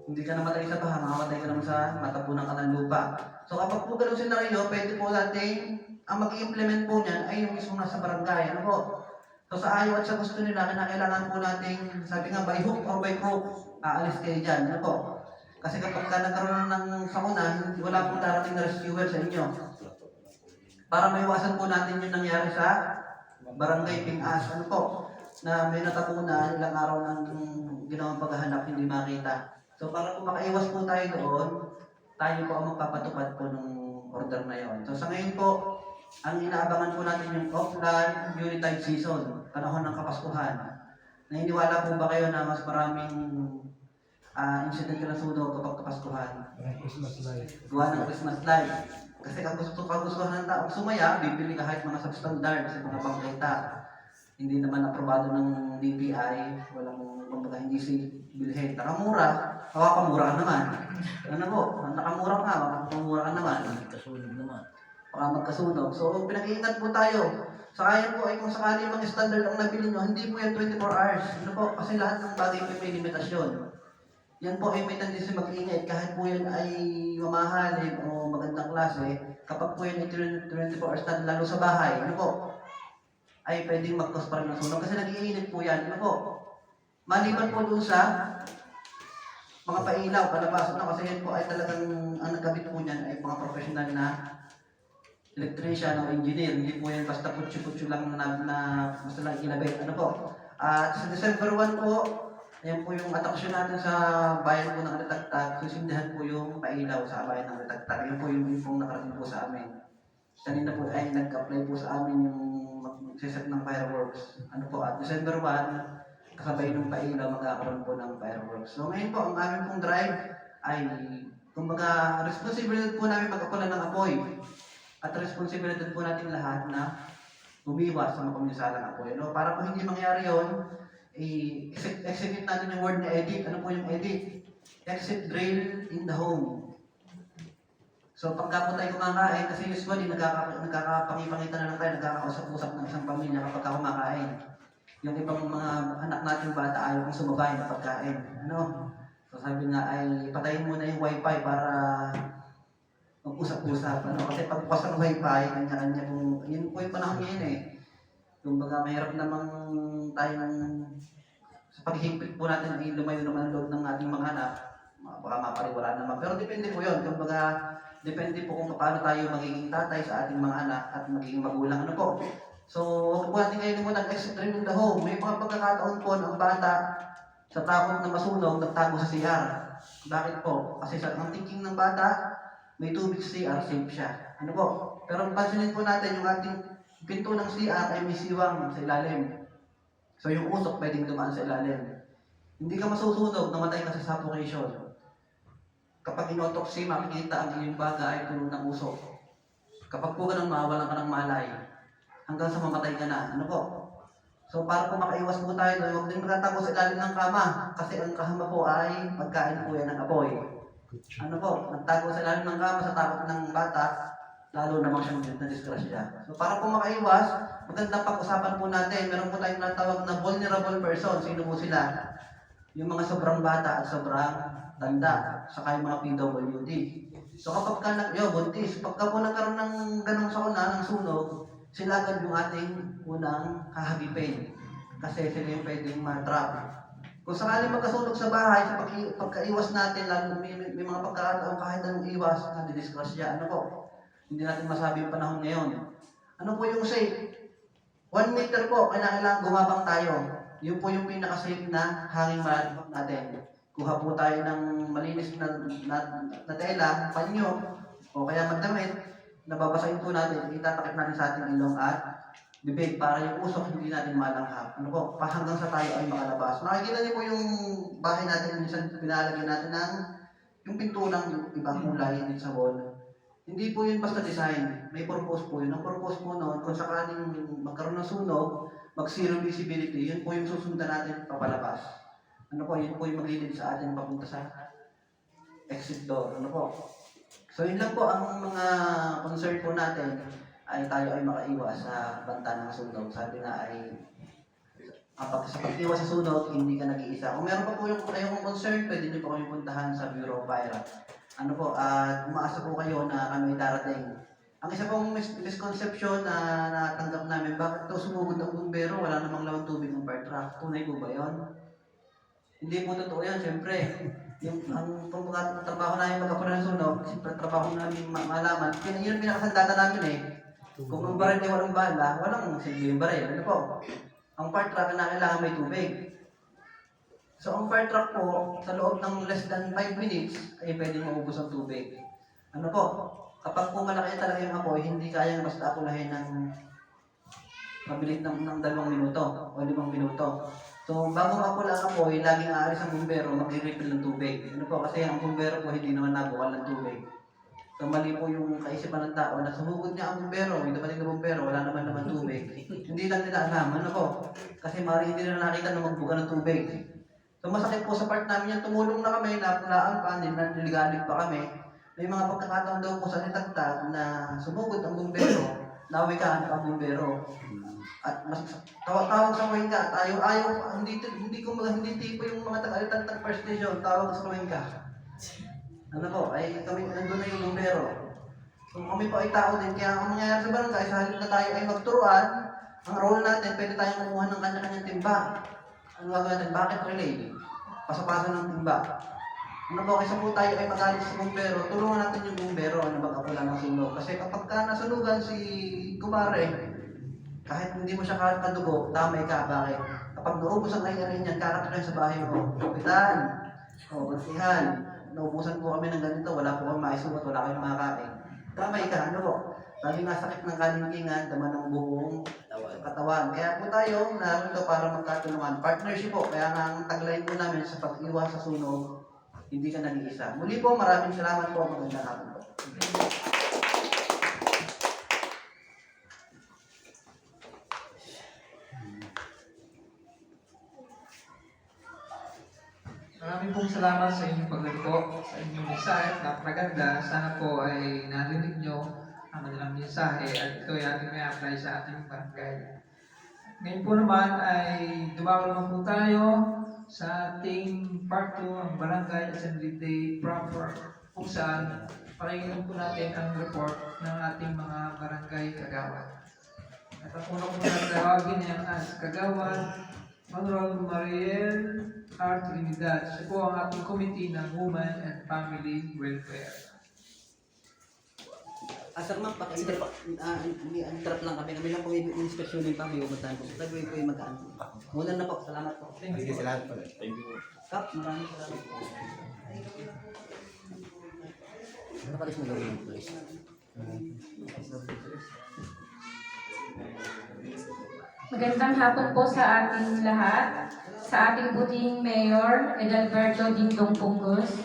Hindi ka namatay sa baha, makamatay ka naman sa matabunan ka ng lupa. So kapag po ganun senaryo, pwede po natin, ang mag-i-implement po niyan ay yung mismo nasa barangay. Ano po? So sa ayaw at sa gusto nila, kailangan po natin, sabi nga, by hook or by crook, aalis kayo dyan. Ano po? Kasi kapag nagkaroon ng sakuna, wala pong darating na rescuer sa inyo. Para maiwasan po natin yung nangyari sa Barangay Pingas. Ano po? Na may natapunan, ilang araw ng ginawang paghahanap, hindi makita. So para po makaiwas po tayo doon, tayo po ang magpapatupad po ng order na yon. So sa ngayon po, ang inaabangan po natin yung offline Unitide season, panahon ng Kapaskuhan. Naniniwala po ba kayo na mas maraming incident na sunog kapag Kapaskuhan? Gawa ng Christmas light. Kasi kagustuhan ng taong sumaya, bibili kahit mga substandard sa mga bangketa. Hindi naman aprobado ng DTI, walang kumbaga hindi si bilhin. Nakamura, makakamura ka naman. Ano po? Nakamura ka, makakamura ka naman. Baka magkasunog. So pinag-iingat po tayo. Saka po ay kung sakali mga standard ang nabili nyo, hindi po yan 24 hours. Ano po? Kasi lahat ng bagay may limitasyon. Yan po ay may tendency mag-ingay kahit po yan ay mamahalin o magandang klase. Kapag po yan ay 24 hours na lalo sa bahay, ano po? Ay pwedeng mag-cause pa rin ng sunog kasi nag-iinit po yan. Ano po? Maliban po doon sa mga pailaw, palabas. Ano? Kasi yan po ay talagang ang nagkabit po niyan ay mga professional na electrician o engineer. Hindi po yan basta putyo-putyo lang na basta lang inabit. Ano po? At sa December 1 po, ayan po yung atraksyon natin sa bayan po ng Alitagtag. Susindihan po yung pailaw sa bayan ng Alitagtag. Yan po yung infong nakarating po sa amin. Kanina po ay nag-apply po sa amin yung magsiset ng fireworks. Ano po, at December 1, kasabay ng pailaw, magkakaroon po ng fireworks. So ngayon po, ang aming pong drive ay, kumbaga, responsibilidad po namin pagkakulan ng apoy. At responsibilidad po natin lahat na umiwas sa mga kuminsalang apoy. No? Para po hindi mangyari yun, i-execute natin yung word na edit. Ano po yung edit? Exit drill in the home. So pagka po tayo kumakain, kasi usually nagkakapangipangita na lang tayo, nagkakausap-usap ng isang pamilya kapag kumakain. Yung ibang mga anak natin bata ayaw kong sumabay na pagkain. Ano? So sabi nga ay patayin muna yung wifi para mag-usap-usap. Ano? Kasi pagpas ng wifi, kanya-kanya kung, yun po yung panahon ngayon eh. Kumbaga mahirap namang tayong sa paghihigpit po natin ay lumayo naman ang loob ng ating mga anak. Baka mapariwala naman. Pero depende po yun. Kumbaga, depende po kung paano tayo magiging tatay sa ating mga anak at magiging magulang. Ano po? So, huwag po natin ngayon muna exit drill in the home. May mga pagkakataon po ng bata sa takot na masunog, nagtago sa CR. Bakit po? Kasi ang thinking ng bata, may tubig sa CR, safe siya. Ano po? Pero pansinin po natin yung ating pinto ng CR ay may siwang sa ilalim. So yung usok pwedeng dumaan sa ilalim. Hindi ka masusunog, namatay ka sa suffocation. Kapag in-autopsy, makikita ang iyong baga ay puno ng usok. Kapag po ganun, mawawalan ka ng malay. Hanggang sa mamatay ka na. Ano po? So para po makaiwas po tayo, huwag din magtatago sa ilalim ng kama. Kasi ang kama po ay pagkain po yan ng apoy. Ano po? Nagtago sa ilalim ng kama sa takot ng bata, lalo namang siya na-disgrasya. So para po makaiwas, magandang pag-usapan po natin. Meron po tayong natawag na vulnerable person. Sino po sila? Yung mga sobrang bata at sobrang tanda, saka yung mga PWD. So kapag ka buntis, pagka po nagkaroon ng ganong sakuna, ng sunog, sila agad yung ating unang hahagipin. Kasi sila yung pwedeng ma-trap. Kung sakaling magkasunog sa bahay, sa pagkaiwas natin, lalo may mga pagkakataon kahit anong iwas, nadidisgrasya. Ano po? Hindi natin masabi yung panahon ngayon. Ano po yung safe? 1 meter po, kailangan gumabang tayo. Yun po yung pinaka-safe na hanging malalimot natin. Kuha po tayo ng malinis na tela, panyo, o kaya magdamit, nababasahin po natin, itatakip natin sa ating ilong at bibig para yung usok hindi natin malanghap. Ano po, hanggang sa tayo ay makalabas. Makikita niyo po yung bahay natin, minsan pinalagyan natin ng yung pinturang ibang kulay din sa wall. Hindi po yun basta design, may purpose po yun. Ang purpose po noon, kung sakaling magkaroon ng sunog, mag-zero visibility, yun po yung susundan natin papalabas. Ano po, yun po yung maglilid sa atin papunta sa exit door. Ano po? So yun lang po ang mga concern po natin ay tayo ay makaiwas sa banta ng sunog. Sabi nga ay sa pag-iwas sa sunog, hindi ka nag-iisa. Kung meron pa po yung kayong concern, pwede nyo po kami puntahan sa Bureau of Fire. Ano po, at umaasa po kayo na kami darating. Ang isa pong misconception na natanggap namin, bakit ito sumugod ang bumbero, wala namang lawang tubig ng fire truck. Tunay po ba yun? Hindi po totoo yan, siyempre. Ang trabaho namin magkapula ng sunog, siyempre trabaho namin malaman. Yun ang pinakasandata namin eh. Kung ang baril ay walang bala, walang silbi yung baril. Ano po? Ang fire truck na kailangan may tubig. So ang fire truck po, sa loob ng less than 5 minutes, ay pwedeng maubos ang tubig. Ano po? Kapag po malaki talaga yung apoy, hindi kayang basta akulahin ng mabilis ng 2 minuto o 5 minuto. So bago mapula ang apoy, laging aalis ang bumbero, mag-refill ng tubig. Ano po? Kasi ang bumbero po hindi naman nabukal ng tubig. So mali po yung kaisipan ng tao na sumugod niya ang bumbero, may dumating na bumbero, wala naman tubig. Hindi lang nila alam, ano po? Kasi maaaring hindi na nakita na magbuka ng tubig. So masakit po sa part namin yan, tumulong na kami, napulaan pa, niligalig pa kami. May mga pagkakataon daw po sa nitagtag na sumugod ang bumbero, nawikaan ang bumbero. At mas tawag sa wingka, ayaw, hindi tipo yung mga taga-tagtag first station, tawag sa wingka. Ano po, ay kami, nandun na yung bumbero. So kami po ay tao din, kaya ang mangyayari sa barangay, sa halip na tayo ay magturuan, ang role natin, pwede tayong kumuha ng kanya-kanyang timba. Ano gagawin natin? Bakit relay? Pasapasa ng timba. Ano po, kaysa po tayo ay magalit sa bumbero, tulungan natin yung bumbero na magkapula ng sunog. Kasi kapag ka nasunugan si kumare, kahit hindi mo siya kadugo, tamay ka, bakit? Kapag naubos ang kanya-kanya niyan, kakatuloy sa bahay mo, kapitan, o basihan, naubusan po kami ng ganito, wala po kami maisuot, wala kayong makakain. Tamay ka, ano po? Sabi nga sakit ng kalingkingan, tama ng buong katawan. Kaya po tayo, narito para magkatulungan. Partnership po, kaya nga ang tagline po namin sa pag-iwas sa sunog, hindi ka nag-iisa. Muli po, maraming salamat po. Magandang hapon po. Maraming pong salamat sa inyong paglito, sa inyong mensahe. Napakaganda. Sana po ay narinig nyo ang kanilang mensahe at ito ay ating may apply sa ating barangay. Ngayon po naman ay dumawal naman po tayo sa ating part 2 ang Barangay Assembly Day proper kung saan pakinggan po natin ang report ng ating mga barangay kagawad. At ang una po na tawagin niya as kagawad Honorable Mariel R. Trinidad. Siya po ang ating committee ng Women and Family Welfare. Sir ma'am, interrupt lang kami. Kami lang po yung inspeksyonin pa, may umuntahan po. Tabi po yung mag-ano. Muna na po, salamat po. Thank you. Sige, salamat po. Thank you. Kap, maraming salamat po. Ano kalis mo gawin ng pulis? Magandang hapon po sa ating lahat, sa ating butihing Mayor Edalberto Dingdong Punggos,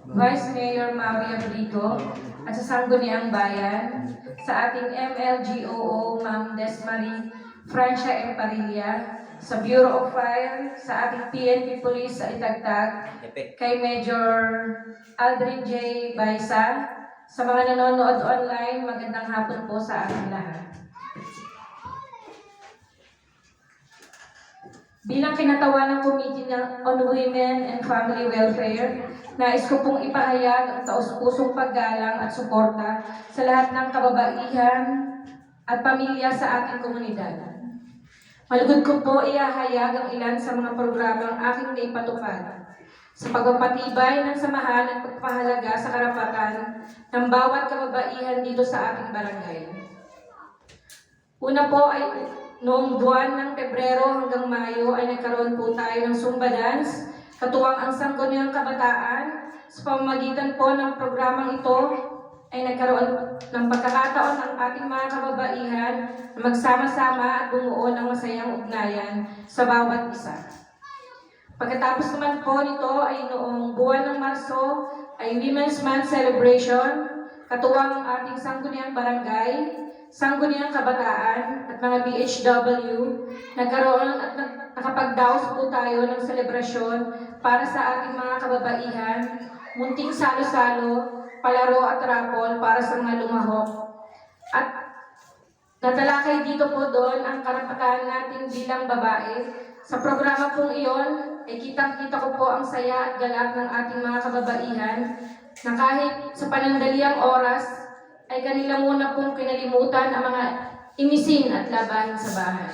Vice Mayor Maui Abrigo, at sa Sangguniang Bayan, sa ating MLGOO Ma'am Desmarie Francia Emparilla, sa Bureau of Fire, sa ating PNP Police sa Itagtag, kay Major Aldrin J. Baisa, sa mga nanonood online, magandang hapon po sa ating lahat. Bilang kinatawa ng Committee on Women and Family Welfare, nais ko pong ipahayag ang taus-pusong paggalang at suporta sa lahat ng kababaihan at pamilya sa ating komunidad. Malugod ko po ihahayag ang ilan sa mga programang aking naipatupad sa pagpapatibay ng samahan at pagpahalaga sa karapatan ng bawat kababaihan dito sa ating barangay. Una po ay noong buwan ng Pebrero hanggang Mayo ay nagkaroon po tayo ng Zumba Dance, katuwang ang Sangguniang Kabataan. Sa pamamagitan po ng programang ito ay nagkaroon ng pagkakataon ang ating mga kababaihan na magsama-sama at bumuo ng masayang ugnayan sa bawat isa. Pagkatapos naman po nito ay noong buwan ng Marso ay Women's Month Celebration, katuwang ang ating Sangguniang Barangay, Sangguniang Kabataan at mga BHW, nagkaroon at nakapagdaos po tayo ng selebrasyon para sa ating mga kababaihan, munting salo-salo, palaro at rapol para sa mga lumahok. At natalakay dito po doon ang karapatan natin bilang babae. Sa programa pong iyon, ay kitang-kita ko po ang saya at galak ng ating mga kababaihan na kahit sa panandaliang oras, ay kanila muna pong kinalimutan ang mga imisin at labahin sa bahay.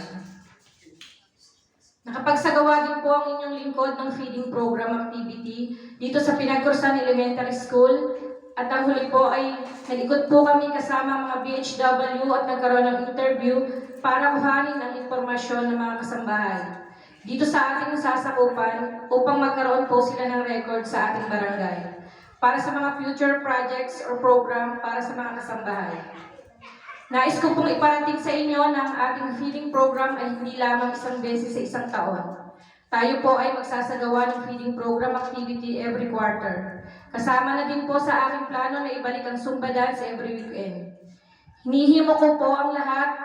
Nakapagsagawa din po ang inyong lingkod ng feeding program activity dito sa Pinagkursan Elementary School at ang huli po ay nalikod po kami kasama mga BHW at nagkaroon ng interview para kuhanin ang impormasyon ng mga kasambahay dito sa ating sasakupan upang magkaroon po sila ng record sa ating barangay para sa mga future projects or program para sa mga kasambahay. Nais ko pong iparating sa inyo na ang ating feeding program ay hindi lamang isang beses sa isang taon. Tayo po ay magsasagawa ng feeding program activity every quarter. Kasama na din po sa aking plano na ibalik ang Zumba Dance every weekend. Hinihimo ko po ang lahat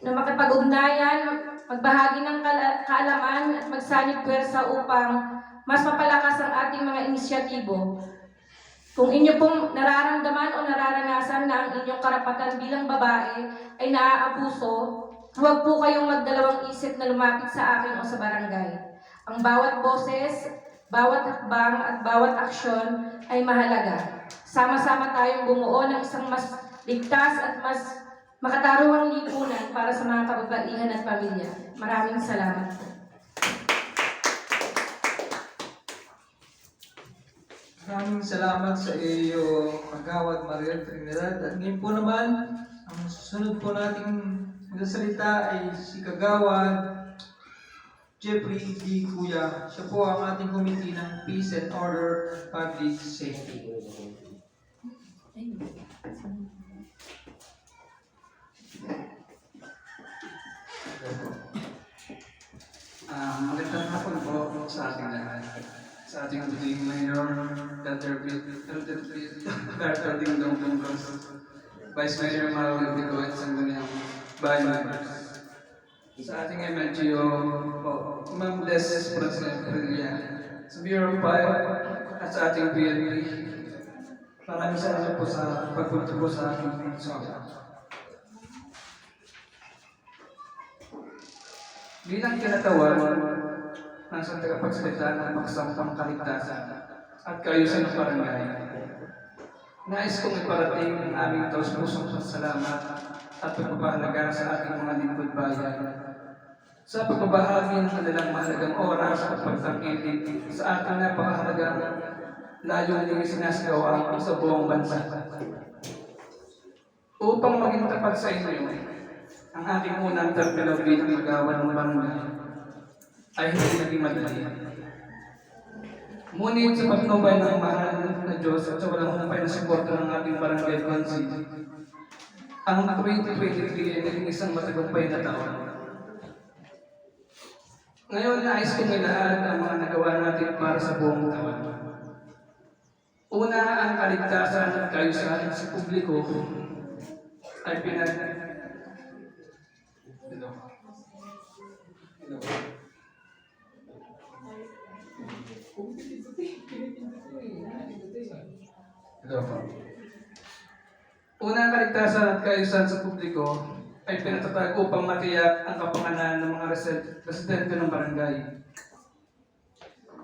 na makipag-ugnayan, magbahagi ng kaalaman at magsanib puwersa upang mas mapalakas ang ating mga inisyatibo. Kung inyo pong nararamdaman o nararanasan na ang inyong karapatan bilang babae ay naaabuso, huwag po kayong magdalawang isip na lumapit sa akin o sa barangay. Ang bawat boses, bawat hakbang at bawat aksyon ay mahalaga. Sama-sama tayong bumuo ng isang mas ligtas at mas makataruhang lipunan para sa mga kababaihan at pamilya. Maraming salamat po. Maraming salamat sa iyo, Kagawad Mariel Trinidad. At ngayon po naman, ang susunod po nating magsasalita ay si Kagawad Jeffrey D. Kuya. Siya po ang ating committee ng Peace and Order Public Safety. Magandang hapon po sa ating lahat. Sa ating buting Mayor, Dr. Dingdong Punggos, Vice Mayor Maui Abrigo at Sangguniang Bayan. Sa ating MLGO, Ma'am Des Francia Emparilla, sa Bureau of Fire at sa ating PNP. Maraming salamat po sa pagpunta po sa ating sala. Bilang kinatawan ng sa tagapagsalita ng pagsampang kaligtasan at kaayusan ng barangay, nais kong iparating ang aming taus-pusong pasalamat at pagpapahalaga sa ating mga lingkod bayan sa pagbabahagi ng kanilang mahalagang oras at pagtangkilik sa ating napakahalagang layuning sinasagawa sa buong bansa. Upang maging tapat sa inyo, ang ating unang termino bilang magawa ng barangay ay hindi naging madali. Ngunit sa patnubay ng mahal na Diyos at sa walang humpay na suporta ng ating barangay council, ang 2023 ay naging isang matagumpay na taon. Ngayon, nais kong ilahat ang mga nagawa natin para sa buong taon. Una, ang kaligtasan at kaayusan sa publiko ay Unang kaligtasan at kaayusan sa publiko ay pinatatag upang matiyak ang kapakanan ng mga residente ng barangay.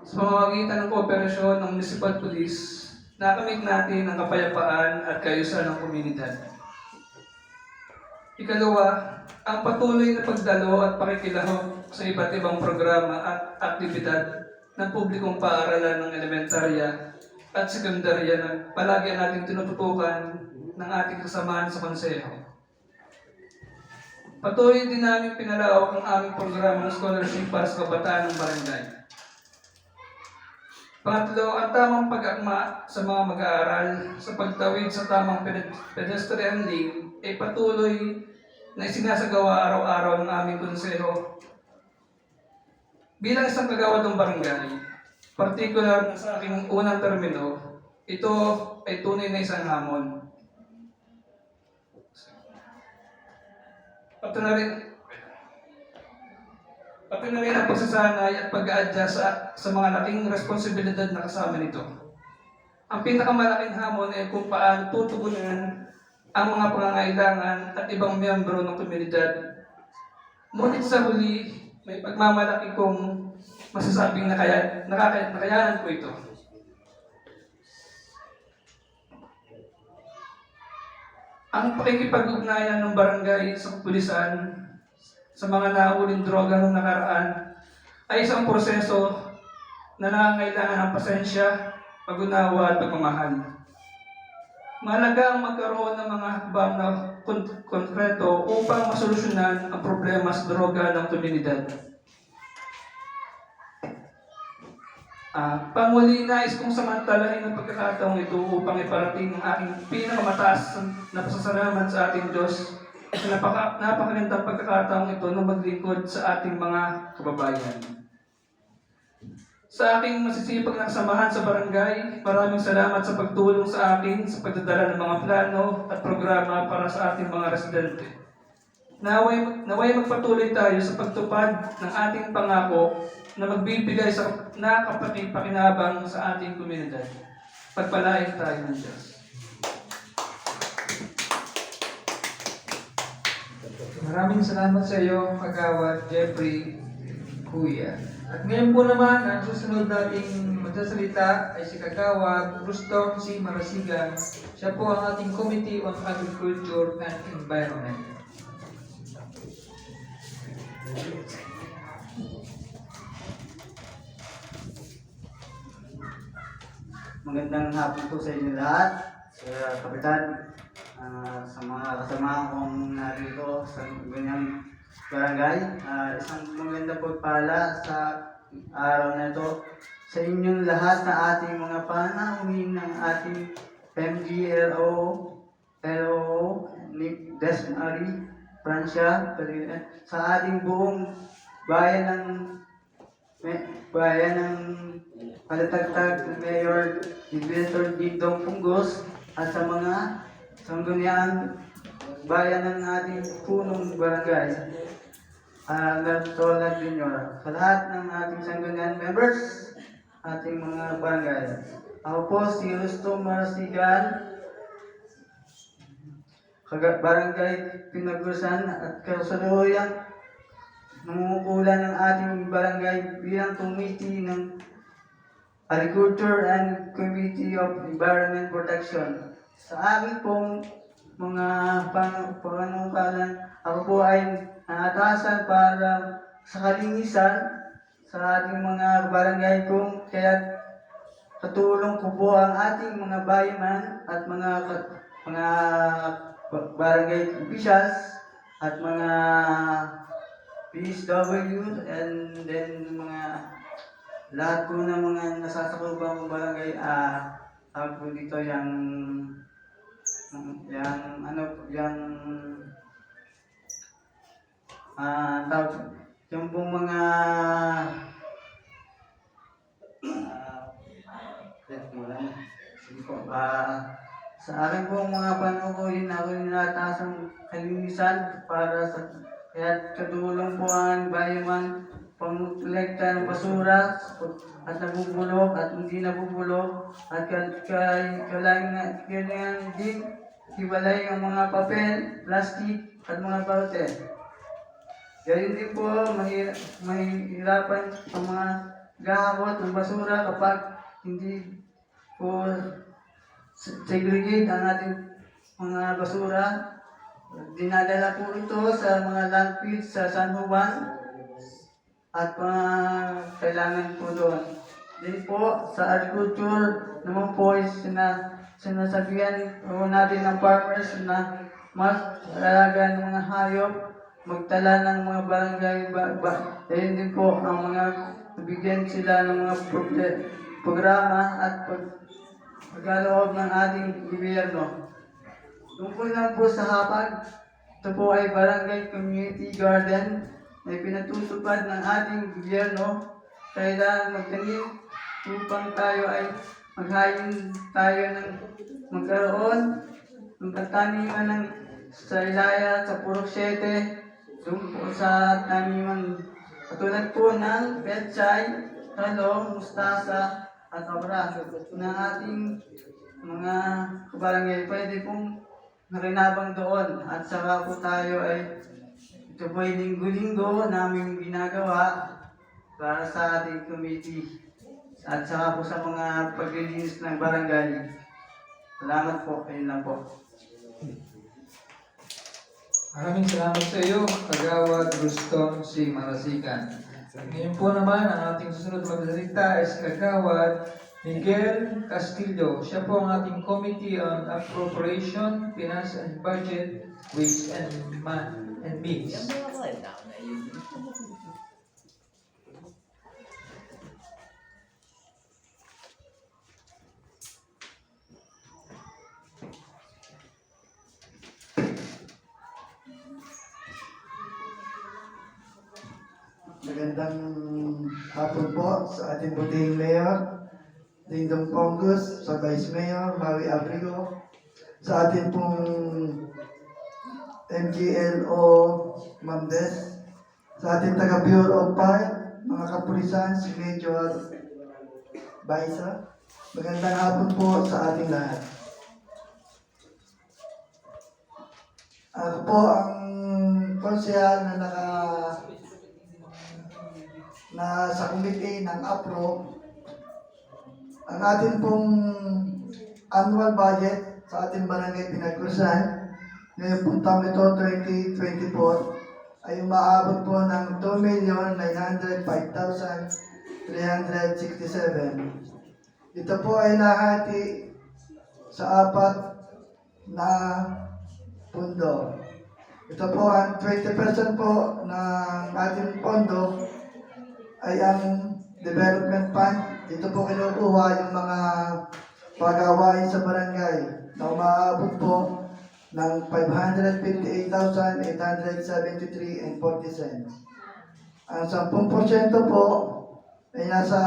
Sa pamamagitan ng kooperasyon ng municipal police, nakamit natin ang kapayapaan at kaayusan ng komunidad. Ikalawa, ang patuloy na pagdalo at pakikilahok sa iba't ibang programa at aktibidad ng publikong paaralan ng elementarya at sekundarya na palagi nating tinututukan ng ating kasamaan sa konseho. Patuloy din namin pinalawak ang aming programa ng scholarship para sa kabataan ng barangay. Pangatlo, ang tamang pag-akma sa mga mag-aaral sa pagtawid sa tamang pedestrian lane ay patuloy na isinasagawa araw-araw ng aming konseho. Bilang isang kagawad ng barangay, partikular sa aking unang termino, ito ay tunay na isang hamon. Pati na rin ang pagsasanay at pag-a-adjust sa mga laking responsibilidad na kasama nito. Ang pinakamalaking hamon ay kung paano tutugunan ang mga pangangailangan at ibang miyembro ng komunidad. Ngunit sa huli, may pagmamalaki kong masasabing nakayanan ko ito. Ang pakikipag-ugnayan ng barangay sa kapulisan sa mga nahuling droga ng nakaraan ay isang proseso na nangangailangan ng pasensya, pag-unawa at pagmamahal. Mahalaga ang magkaroon ng mga hakbang na konkreto upang masolusyonan ang problema sa droga ng komunidad. Panguli, nais kong samantalahin ang pagkakataong ito upang iparating ang aking pinakamataas na pasasalamat sa ating Diyos sa napakagandang pagkakataong ito na maglingkod sa ating mga kababayan. Sa aking masisipag na kasamahan sa barangay, maraming salamat sa pagtulong sa akin sa pagdadala ng mga plano at programa para sa ating mga residente. Naway magpatuloy tayo sa pagtupad ng ating pangako na magbibigay sa nakapakinabang sa ating komunidad. Pagpalain tayo ng Diyos. Maraming salamat sa iyo, Kagawad Jeffrey Kuya. At ngayon po naman, ang susunod nating magsasalita ay si Kagawad Rustom C. Marasigan. Siya po ang ating Committee on Agriculture and Environment. Magandang hapon po sa inyo lahat, sa Kapitan, sa mga kasama kong narito sa ganyang barangay. Isang magandang pagpala sa araw na ito sa inyong lahat na ating mga panauhin ng ating MGLO, Nick Desmarie, Francia, sa ating buong bayan ng Palatagtag Mayor Inventor Dingdong Punggos at sa mga sangguniang bayan ng ating punong barangay Natolad Junior. Sa lahat ng ating sangguniang members, ating mga barangay. Ako po si Rustom Marasigan, Barangay Pinagusan at kasaluyang nangungukulan ng ating barangay bilang committee ng Agriculture and Committee of Environment Protection. Sa aking pong mga panunungkalan, ako po ay naatasan para sa kalinisan sa ating mga barangay kung kaya katulong ko po ang ating mga bayaman at mga barangay officials at mga PSW and then mga lahat po ng mga nasasakubang barangay, tawag po dito tawag, yung pong mga sige po, sa akin pong mga panukuhin ako nilataas ang kalinisan para sa kaya katulong po ang bayaman pangkolekta ng basura at nabubulok at hindi nabubulok at kailangan din hiwalay ang mga papel, plastic at mga baute. Gayon din po mahirapan ang mga gahawat ng basura kapag hindi po segregate ang ating mga basura. Dinadala po ito sa mga landfills sa San Juan at kailangan po doon. Din po sa agriculture naman po sinasabihan po natin ng farmers na mas alaga ng mga hayop, magtala ng mga barangay dahil din po ang mga bigyan sila ng mga programa at pagkaloob ng ating gobyerno. Tungkol lang po sa hapag, ito po ay Barangay Community Garden na pinatutupad ng ating gobyerno. Kailangan magtanim upang tayo ay maghayin tayo ng magkaroon ng pagtaniman ng sa Ilaya, sa Purok 7, doon po sa taniman katulad po ng pechay, talong, mustasa, at obra na ating mga kabarangay. Pwede pong nakinabang doon at saka po tayo ay ito po ay linggo-linggo namin ginagawa para sa ating committee at saka po sa mga paglilinis ng barangay. Salamat po, ayun lang po. Maraming salamat sa iyo, Kagawad Ruston C. Marasikan. Ngayon po naman, ang ating susunod magsasalita is Kagawad Miguel Castillo. Siya po ang ating Committee on Appropriation, Finance and Budget, Ways and Means. Magandang hapon po sa ating buting Mayor, Dingdong Pongus, sa Vice Mayor, Maui Abrigo, sa ating pong MGLO, Ma'am Des, sa ating taga Bureau of Fire, mga kapulisan, si Major Baisa. Magandang hapon po sa ating lahat. Ako po ang konsehal na sa committee ng APRO. Ang ating pong annual budget sa ating barangay Pinagkusan ngayong pong taon ito 2024 ay umaabot po ng 2,905,367. Ito po ay nahati sa 4 na pondo. Ito po ang 20% po ng ating pondo ay ang development fund. Dito po kinukuha yung mga pagawain sa barangay na umaabot po ng 558,873.40 cents. Ang 10% po ay nasa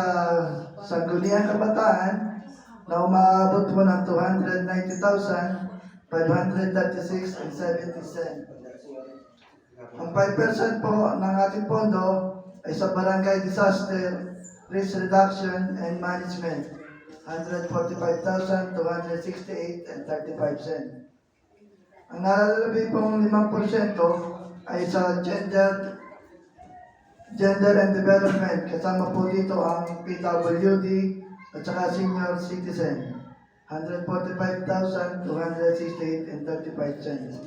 Sangguniang Kabataan na umaabot po ng 290,536.70 cents. Ang 5% po ng ating pondo ay sa Barangay Disaster Risk Reduction and Management, 145,268.35 cents. Ang nalalabing pong 5% ay sa gender and development, kasama po dito ang PWD at saka senior citizen, 145,268.35 cents.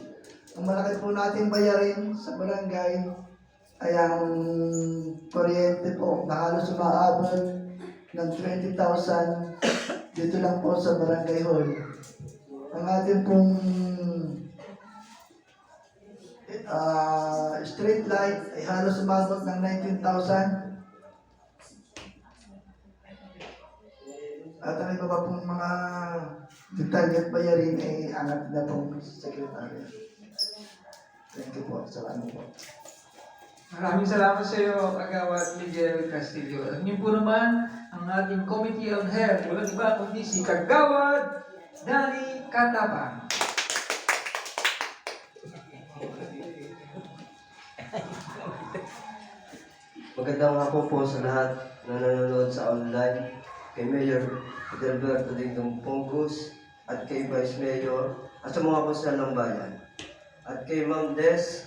Ang malaki po natin bayarin sa barangay ay ang kuryente po na halos umaabot ng 20,000 dito lang po sa barangay hall. Ang ating pong street light ay halos umabot ng 19,000. At ang iba pa pong mga detalye at bayarin ay angat na pong sekretary. Thank you po. Salamat po. Maraming salamat sa iyo, Kagawad Miguel Castillo. At yun po naman, ang ating Committee on Health. Walang iba kundi si Kagawad Danny Catapang. Magandang hapon po sa lahat na nanonood sa online, kay Mayor Adelberto Dingdong Ponggus, at kay Vice Mayor, at sa mga konsyal ng bayan, at kay Ma'am Des,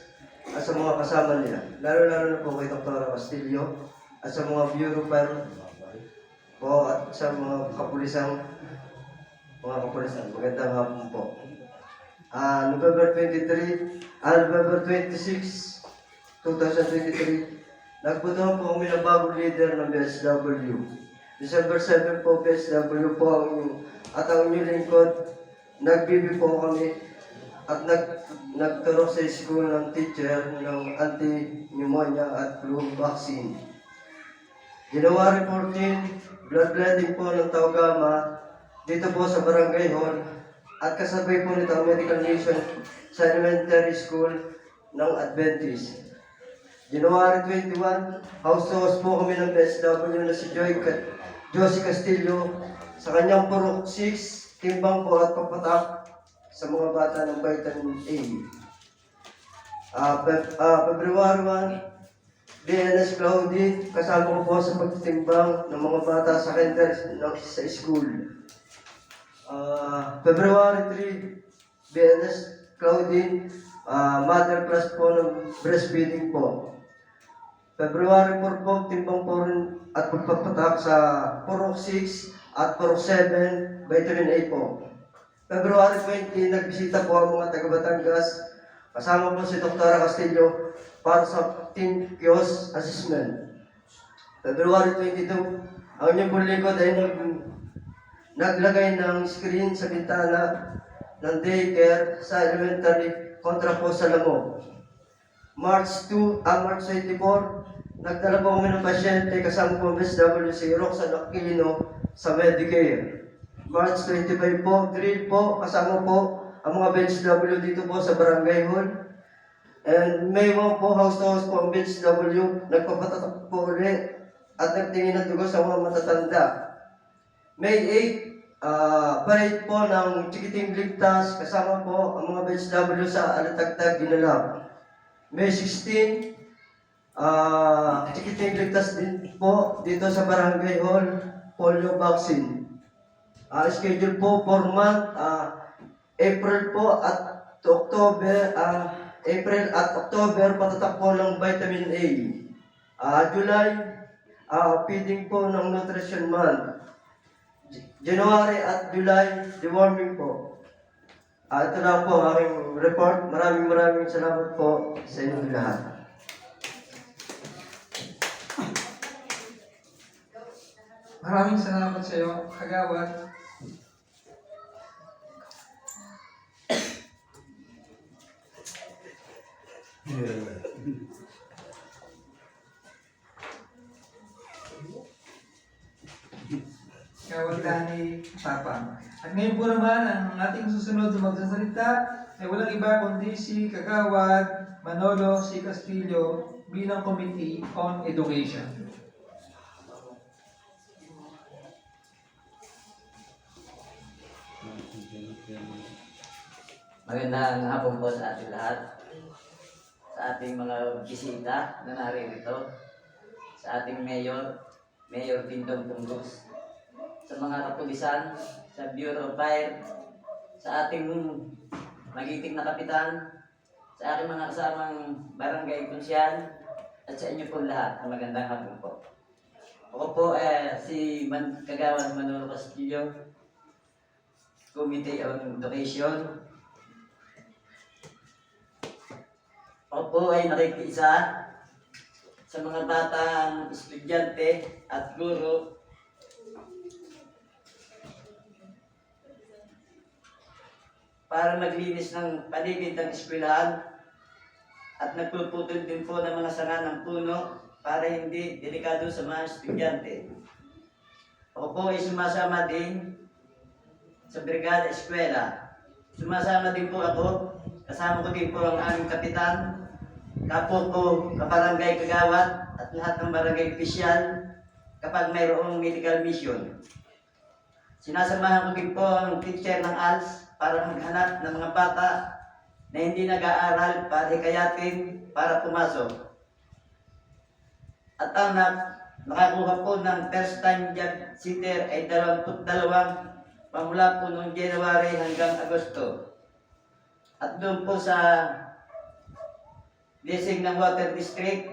at sa mga kasama nila, lalo-lalo na po kay Dr. Castillo, at sa mga bureau po, at sa mga kapulisan, magandang hapon po. November 26, 2023, nagpunta po kami ng bagong leader ng BSW. December 7 po, BSW po ang inyong lingkod. Nagbibi po kami at nagturo sa school ng teacher ng anti-pneumonia at flu vaccine. January 14, blood letting po ng Taugama dito po sa Barangay Hall at kasabay po nito ang medical mission sa elementary school ng Adventist. January 21, house to house po kami ng BSW na si Josie Castillo sa kanyang purok 6, timbang po at papatak sa mga bata ng vitamin A. February 1, BNS Claudie, kasama ko po sa pagtitimbang ng mga bata sa kinder sa school. February 3, BNS Claudine, mother class po ng breastfeeding po. February 4 po, timbang po rin at pagpapatak sa Purok 6 at Purok 7, vitamin A po. February 20, nagbisita po ang mga taga Batangas, kasama po si Dr. Castillo para sa team kiosk assessment. February 22, ang inyong lingkod ay naglagay ng screen sa bintana ng daycare sa elementary kontra po sa Lamog. March 24, nagdala po kami ng pasyente kasama po ang BSW si Roxanne Aquino sa Medicare. March 25 po, drill po, kasama po ang mga BSW dito po sa Barangay Hall. And May 1 po, house to house po ang BSW, nagpapatatak po ulit at nagtingin ng dugo sa mga matatanda. May 8, parade po ng Chikiting Ligtas, kasama po ang mga BSW sa Alitagtag, Ginalab. May 16, Chikiting Ligtas din po dito sa Barangay Hall, polio vaccine. Schedule po for month, April po at October, April at October, patatak po ng vitamin A. July, feeding po ng nutrition month. January at July, deworming po. Ito na po ang aking report. Maraming salamat po sa inyong lahat. Maraming salamat sa iyo, Kagawad. Kagawad Danny Catapang. At ngayon po naman, ang ating susunod na magsasalita ay walang iba kundi si Kagawad Manolo C. Castillo bilang Committee on Education. Magandang hapon po sa ating lahat, sa ating mga bisita na naririto, sa ating Mayor Dingdong Ponggus, sa mga kapulisan, sa Bureau of Fire, sa ating magiting na kapitan, sa aking mga kasamang barangay konsyal, at sa inyo po lahat na magandang hapon po. Ako po si Kagawad Manolo Castillo, Committee on Education. Ako po ay nakikiisa sa mga batang estudyante at guro para maglinis ng paligid ng eskwelahan at nagpuputol din po ng mga sanga ng puno para hindi delikado sa mga estudyante. Ako po ay sumasama din sa Brigada Eskwela. Sumasama din po ako. Kasama ko din po ang aming kapitan, kapo ko, kabarangay kagawad, at lahat ng barangay opisyal kapag mayroong medical mission. Sinasamahan ko din po ang teacher ng ALS para maghanap ng mga bata na hindi nag-aaral para hikayatin para pumasok. At ang nakakuha po ng first time job seeker ay 22 pamula po noong January hanggang Agosto. At doon po sa blessing ng Water District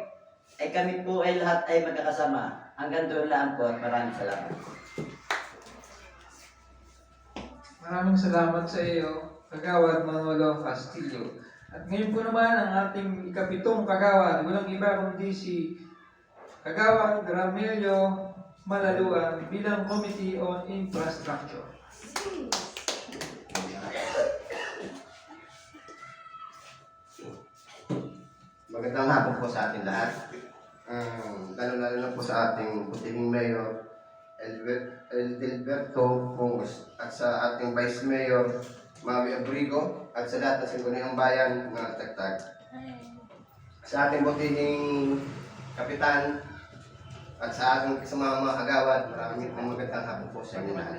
ay kami po ay lahat ay magkakasama. Hanggang doon lang po at maraming salamat. Maraming salamat sa iyo, Kagawad Manolo Castillo. At ngayon po naman ang ating ikapitong kagawad, walang iba kundi si Kagawad Ramelio Malaluan bilang Committee on Infrastructure. Magandang hapon po sa ating lahat. Lalo-lalo na po sa ating puting Mayor Delberto Pungos at sa ating Vice Mayor Mami Abrigo at sa lahat ng Sangguniang Bayan ng Tagtag. Sa ating butihing Kapitan at sa ating kasamang mga kagawad, maraming magandang hapon po sa inyo lahat.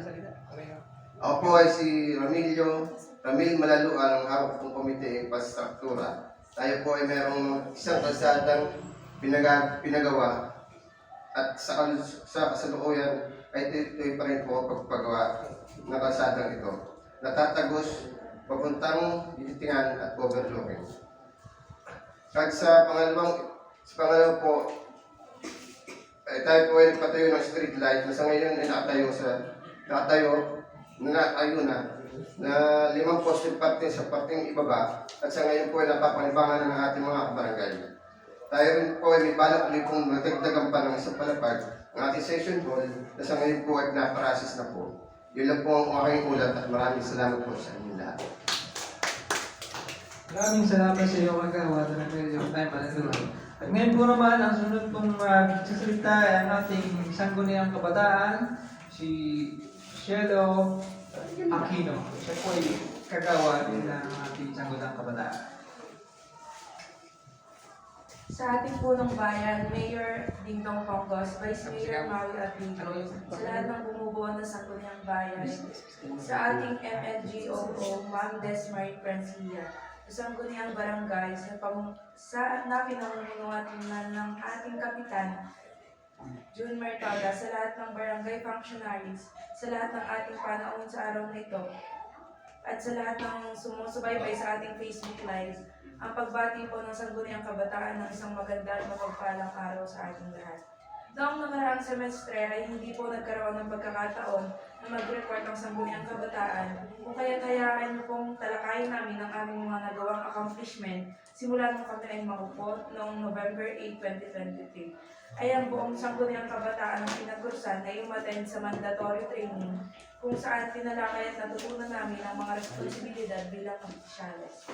Ako po ay si Ramil Malaluan ng Harap ng Komite Infrastruktura. Tayo po ay mayroong isang kalsadang pinagawa at sa kasalukuyan ay tuloy pa rin po ang pagpagawa ng kalsadang ito. Natatagos, papuntang Dilitingan at overlooking. At sa pangalawa po, ay tayo po ay nagpatayo ng street light na sa ngayon ay nakatayo na 5 poste parte sa parteng ibaba at sa ngayon po ay napapanibangan ng ating mga kabarangay. Tayo rin po ay may balak ulit pong magdagdagan pa ng isang palapag ang ating session hall na sa ngayon po ay naparasis na po. Yun lang po ang aking ulat at maraming salamat po sa inyo lahat. Maraming salamat sa iyo, Kagawad Ramelio Malaluan. At ngayon po naman, ang sunod pong magsasalita ay ang ating Sangguniang Kabataan, si Cielo Aquino. Siya po ay kagawad ng ating Sangguniang Kabataan. Sa ating punong bayan, Mayor Dingdong Pongos, Vice Mayor Maui Abrigo, sa lahat ng bumubuo ng Sangguniang Bayan, sa ating MLGOO, Ma'am Desmarie Francia, sa Sangguniang Barangay, sa napinamunuan ng ating Kapitan, June Mercada, sa lahat ng barangay functionaries, sa lahat ng ating panahon sa araw na ito, at sa lahat ng sumusubaybay sa ating Facebook Live, ang pagbati po ng Sangguniang Kabataan ng isang maganda at mapagpalang araw sa ating lahat. Noong nakaraang semestre ay hindi po nagkaroon ng pagkakataon na mag-report ang Sangguniang Kabataan kung kaya-kayaan niyo pong talakayin namin ang aming mga nagawang accomplishment simula nung kami ay maupot noong November 8, 2023. Ay ang buong Sangguniang Kabataan ang pinagkursan na umattend sa mandatory training kung saan tinalakay at natutunan namin ang mga responsibilidad bilang opisyales.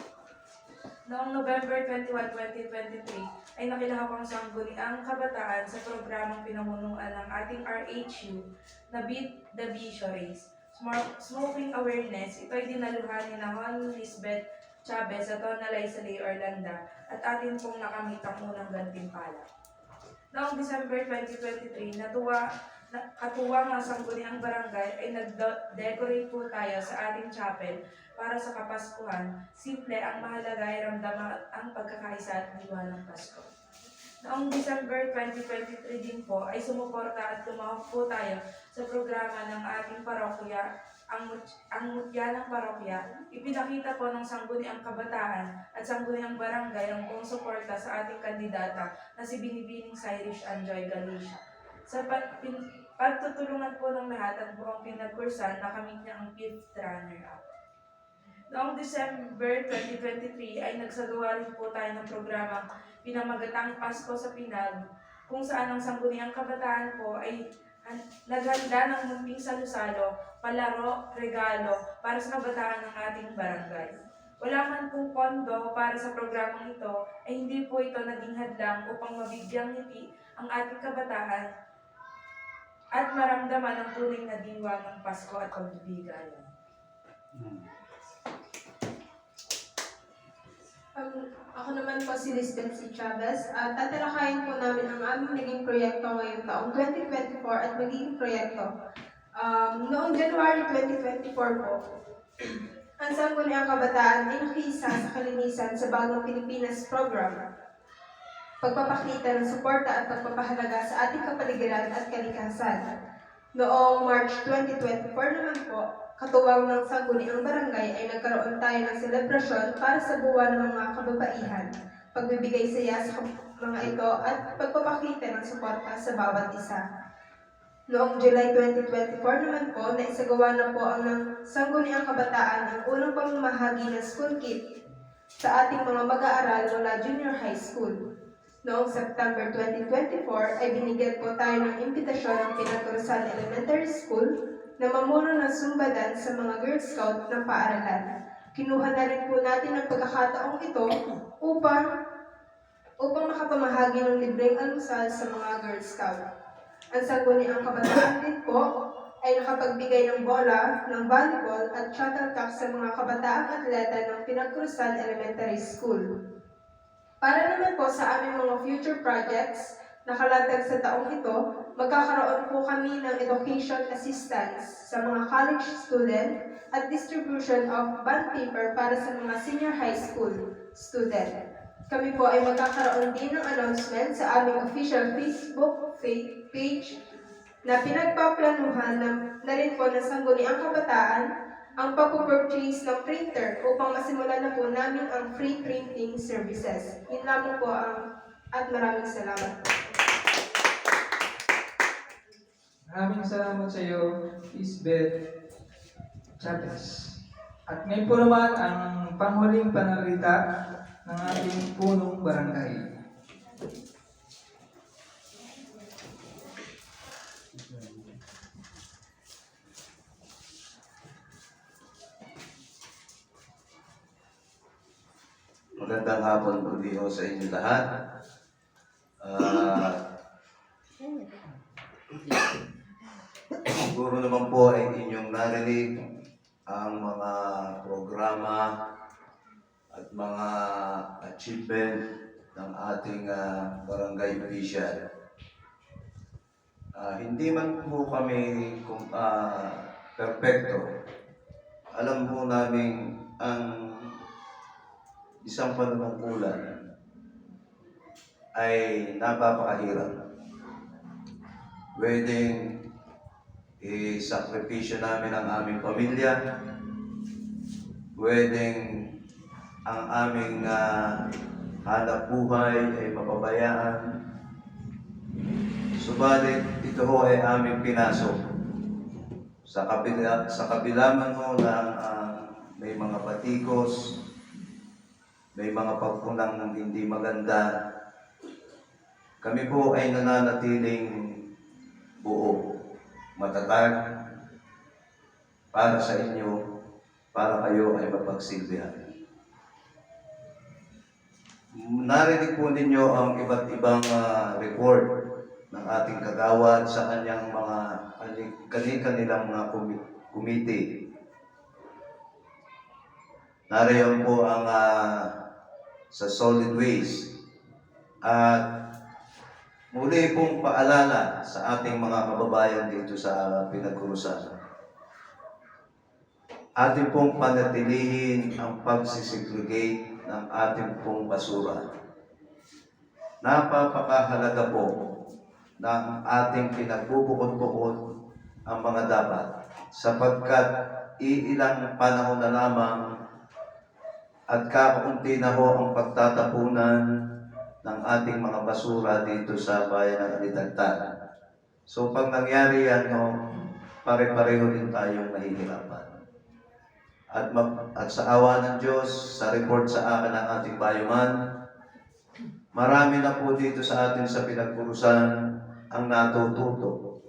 Noong November 21, 2023 ay nakilahok ang Sangguniang Kabataan sa programang pinamunuan ng ating RHU na Beat the Bisyo Race. Smoking Awareness, ito ay dinaluhan ni Hon. Lisbeth Chavez at Hon. Liza Ley Orlanda at atin pong nakamit ang unang gantimpala. Noong December 2023, katuwang ang Sangguniang Barangay ay nag-decorate po tayo sa ating chapel para sa Kapaskuhan. Simple ang mahalaga ay ramdaman ang pagkakaisa at diwa ng Pasko. Noong December 2023 din po ay sumuporta at tumawag po tayo sa programa ng ating parokya, ang mutya ng parokya. Ipinakita po ng Sangguniang Kabataan at Sangguniang Barangay ang buong suporta sa ating kandidata na si Binibining Cyrus Anjoy Galicia. Sa pagtutulungan po ng lahat at buong pinagkursan, nakamit niya ang 5th runner-up. Noong December 2023 ay nagsagawa rin po tayo ng programa Pinamagatang Pasko sa Pinag, kung saan ang Sangguniang Kabataan po ay naghanda ng munting salusalo, palaro, regalo para sa kabataan ng ating barangay. Wala man pong pondo para sa programang ito, ay hindi po ito naging hadlang upang mabigyang ngiti ang ating kabataan at maramdaman ang tunay na diwa ng Pasko at pagbibigayan. Ako naman po si Lisbeth C. Chavez at tatalakayin po namin ang aming naging proyekto ngayong taong 2024 at magiging proyekto. Noong January 2024 po, ang Sangguniang Kabataan ay nakiisa sa kalinisan sa Bagong Pilipinas program. Pagpapakita ng suporta at pagpapahalaga sa ating kapaligiran at kalikasan. Noong March 2024 naman po, katuwang ng Sangguniang Barangay ay nagkaroon tayo ng selebrasyon para sa buwan ng mga kababaihan, pagbibigay saya sa mga ito at pagpapakita ng suporta sa bawat isa. Noong July 2024 naman po, naisagawa na po ang ng Sangguniang Kabataan ang unang pamamahagi ng school kit sa ating mga mag-aaral mula junior high school. Noong September 2024 ay binigyan po tayo ng imbitasyon ng Pinagkurusan Elementary School na mamuno ng sumbadan sa mga Girl Scout ng paaralan. Kinuha na rin po natin ang pagkakataong ito upang makapamahagi ng libreng almusal sa mga Girl Scout. Ang Sangguniang Kabataan din po ay nakapagbigay ng bola, ng volleyball at shuttlecock sa mga kabataang atleta ng Pinagkurusan Elementary School. Para naman po sa aming mga future projects nakalatag sa taong ito, magkakaroon po kami ng education assistance sa mga college student at distribution of bond paper para sa mga senior high school student. Kami po ay magkakaroon din ng announcement sa aming official Facebook page na pinagpaplanuhan na rin po ng Sangguniang Kabataan ang pagpupurchase ng printer upang masimulan na po namin ang free printing services. Yun lamang po at maraming salamat. Maraming salamat sa iyo, Lisbeth Chavez. At ngayon po naman ang panghuling panalita ng ating punong barangay. Magandang hapon uli ho sa inyo lahat. Siguro naman po ay inyong narinig ang mga programa at mga achievement ng ating barangay official. Hindi man po kami perfecto. Alam po namin ang isang panunungkulan ay napapakahirap. Pwedeng isakripisyo namin ang aming pamilya, pwedeng ang aming hanap buhay ay mapabayaan. Subalit ito ho ay aming pinasok. Sa kabila man ho ng may mga batikos, may mga pagpunang ng hindi maganda, kami po ay nananatiling buo, matatag para sa inyo, para kayo ay mapagsilbihan. Narinig po ninyo ang iba't ibang report ng ating kagawad sa kanyang mga kanilang mga committee. Nariyan po ang sa solid waste at muli pong paalala sa ating mga kababayan dito sa Pinagkurusan. Ating pong panatilihin ang pagsisegregate ng ating pong basura. Napapakahalaga po ng ating pinagbubukod-bukod ang mga dapat sapagkat iilang panahon na lamang at kakaunti na ho ang pagtatapunan ng ating mga basura dito sa bayan ng Alitagtag. So pag nangyari yan, pare-pareho din tayong mahihirapan. At sa awa ng Diyos, sa report sa akin ng ating bayuman, marami na po dito sa atin sa Pinagkurusan ang natututo,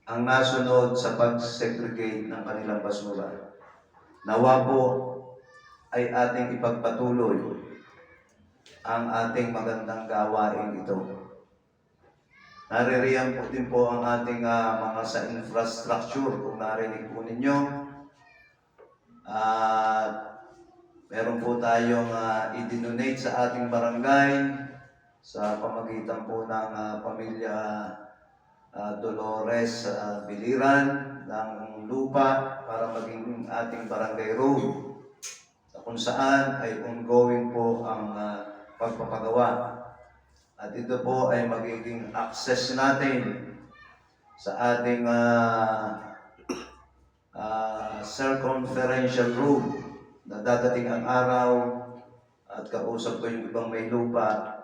ang nasunod sa pag-segregate ng kanilang basura. Nawa po ay ating ipagpatuloy ang ating magandang gawain ito. Naririyan po din po ang ating mga sa infrastructure kung narinig po ninyo. At meron po tayong i-donate sa ating barangay sa pamagitan po ng pamilya Dolores Biliran ng lupa para maging ating barangay road kung saan ay ongoing po ang pagpapagawa. At ito po ay magiging access natin sa ating circumferential road na dadating ang araw at kausap ko yung ibang may lupa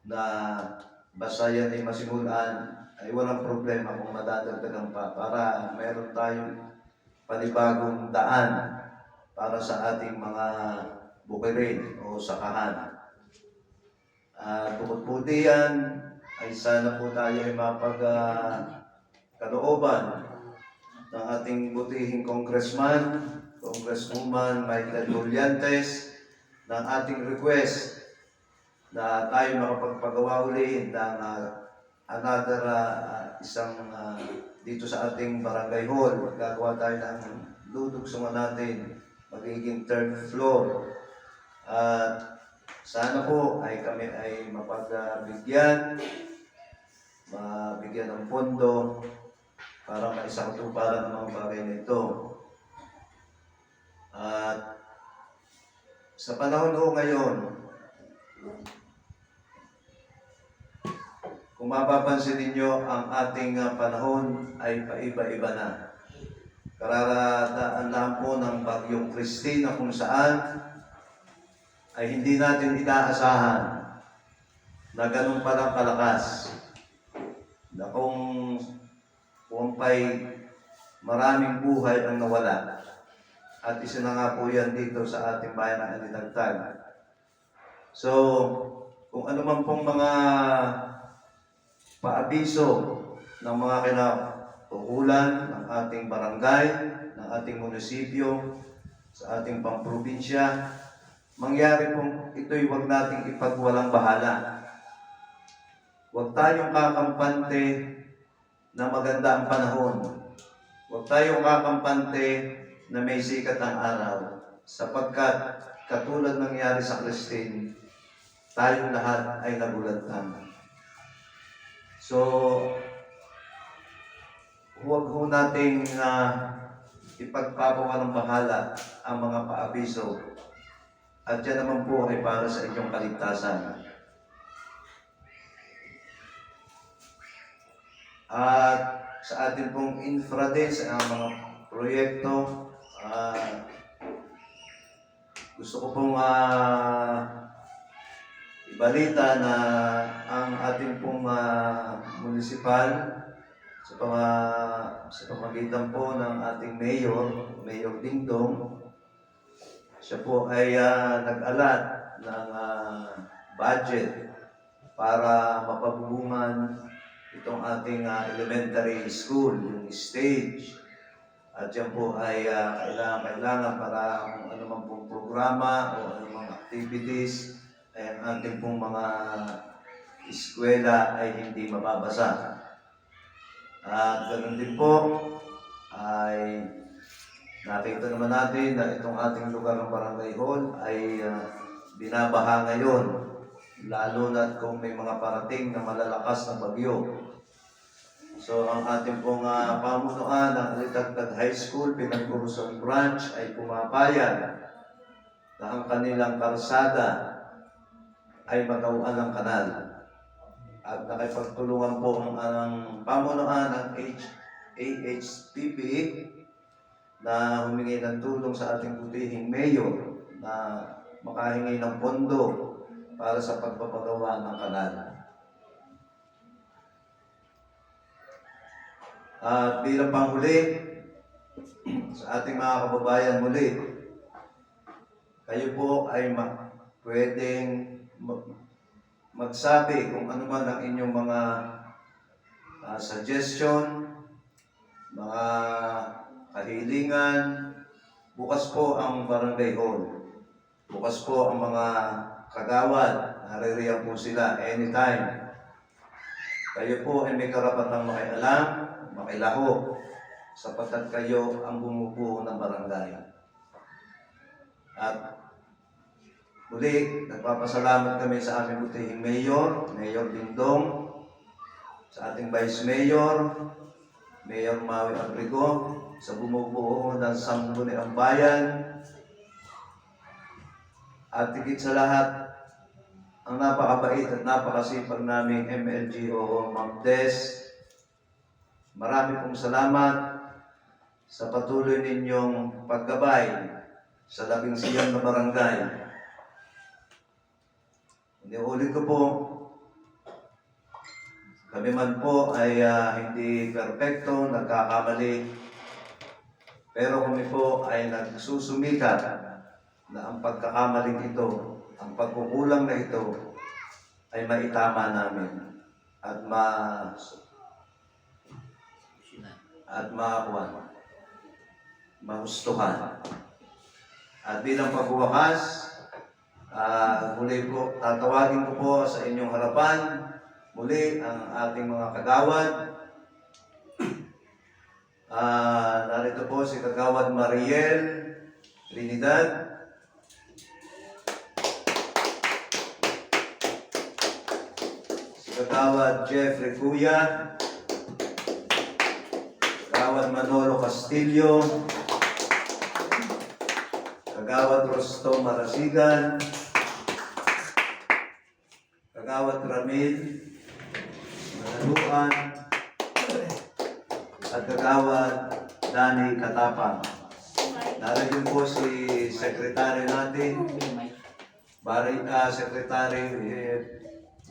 na basta yan ay masimulan ay walang problema kung madadagdagan pa para meron tayong panibagong daan para sa ating mga bukirin o sakahan. Bukod po diyan, ay sana po tayo ay mapagkalooban ng ating butihing congressman, Congresswoman Michael Doliantes, ng ating request na tayo makapagpagawa uli ng another isang dito sa ating barangay hall. Gagawa tayo ng dudugsungan natin, magiging third floor. Sana po ay kami ay mabigyan ng pondo para maisakatuparan ang mga bagay nito. At sa panahon ho ngayon, kung mapapansin ninyo, ang ating panahon ay paiba-iba na. Kararataan lang po ng bagyong Christine na kung saan ay hindi natin inaasahan na ganun palang kalakas. Na kung pa'y maraming buhay ang nawala. At isa na nga po yan dito sa ating bayan ng Alitagtag. So, kung ano man pong mga paabiso ng mga kinatukulan ng ating barangay, ng ating munisipyo, sa ating pamprobinsya, mangyari pong ito'y huwag nating ipagwalang bahala. Huwag tayong kakampante na maganda ang panahon. Huwag tayong kakampante na may sikat ang araw. Sapagkat katulad nangyari sa Christine, tayong lahat ay nagulantang. So, huwag ho nating ipagpapawalang bahala ang mga paabiso. At yan naman po ay para sa inyong kaligtasan. At sa ating pong infra din, sa mga proyekto, gusto ko pong ibalita na ang ating pong munisipal sa pamagitan po ng ating Mayor Dingdong, siya po ay nag-alat ng budget para mapabungan itong ating elementary school, yung stage. At yan po ay kailangan para kung ano man pong programa o ano mang activities ay ang ating pong mga eskwela ay hindi mababasa. At ganoon din po ay nakita naman natin na itong ating lugar ng Barangay Hall ay binabaha ngayon, lalo na kung may mga parating na malalakas na bagyo. So ang ating pong pamunuan ng Alitagtag High School, Pinagkurusan Branch ay pumapayag na ang kanilang karsada ay magawaan ng kanal. At nakipagtulungan po ang pamunuan ng AHPP na humingi ng tulong sa ating butihing mayor na makahingi ng pondo para sa pagpapagawa ng kanal. At bilang panghuli, sa ating mga kababayan muli, kayo po ay pwedeng magsabi kung ano man ang inyong mga suggestion, mga kahilingan. Bukas po ang Barangay Hall. Bukas po ang mga kagawad. Naririyan po sila anytime. Kayo po ay may karapatang makialam, makilaho, sapagkat kayo ang bumubuo ng barangay. At muli, nagpapasalamat kami sa aming butihing Mayor, Mayor Dingdong, sa ating Vice Mayor, Mayor Maui Abrigo, sa bumubuo ng Sangguniang Bayan, at higit sa lahat, ang napakabait at napakasipag naming MLGO, Ma'am Des. Marami pong salamat sa patuloy ninyong paggabay sa 11 na barangay. Ulit ko po, kami man po ay hindi perpekto, nagkakamali, pero kami po ay nagsusumikat na ang pagkakamaling ito, ang pagkukulang na ito, ay maitama namin at mahustuhan. At bilang pagbuwakas, muli po, tatawagin ko po sa inyong harapan muli ang ating mga kagawad. Narito po si Kagawad Mariel Trinidad, si Kagawad Jeffrey Cuya, Kagawad Manolo Castillo, Kagawad Rosto Marasigan, Kagawad Ramil Manaluan, at Kagawad Dani Katapang. Narito po si Sekretary natin, Sekretary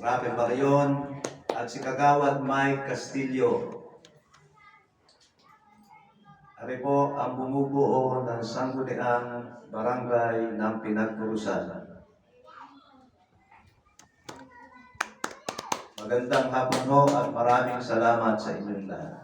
Rafi Barion, at si Kagawad Mike Castillo. Ari po ang bumubuo ng Sangguniang Barangay ng Pinagkurusan. Magandang hapon ho at maraming salamat sa inyong lahat.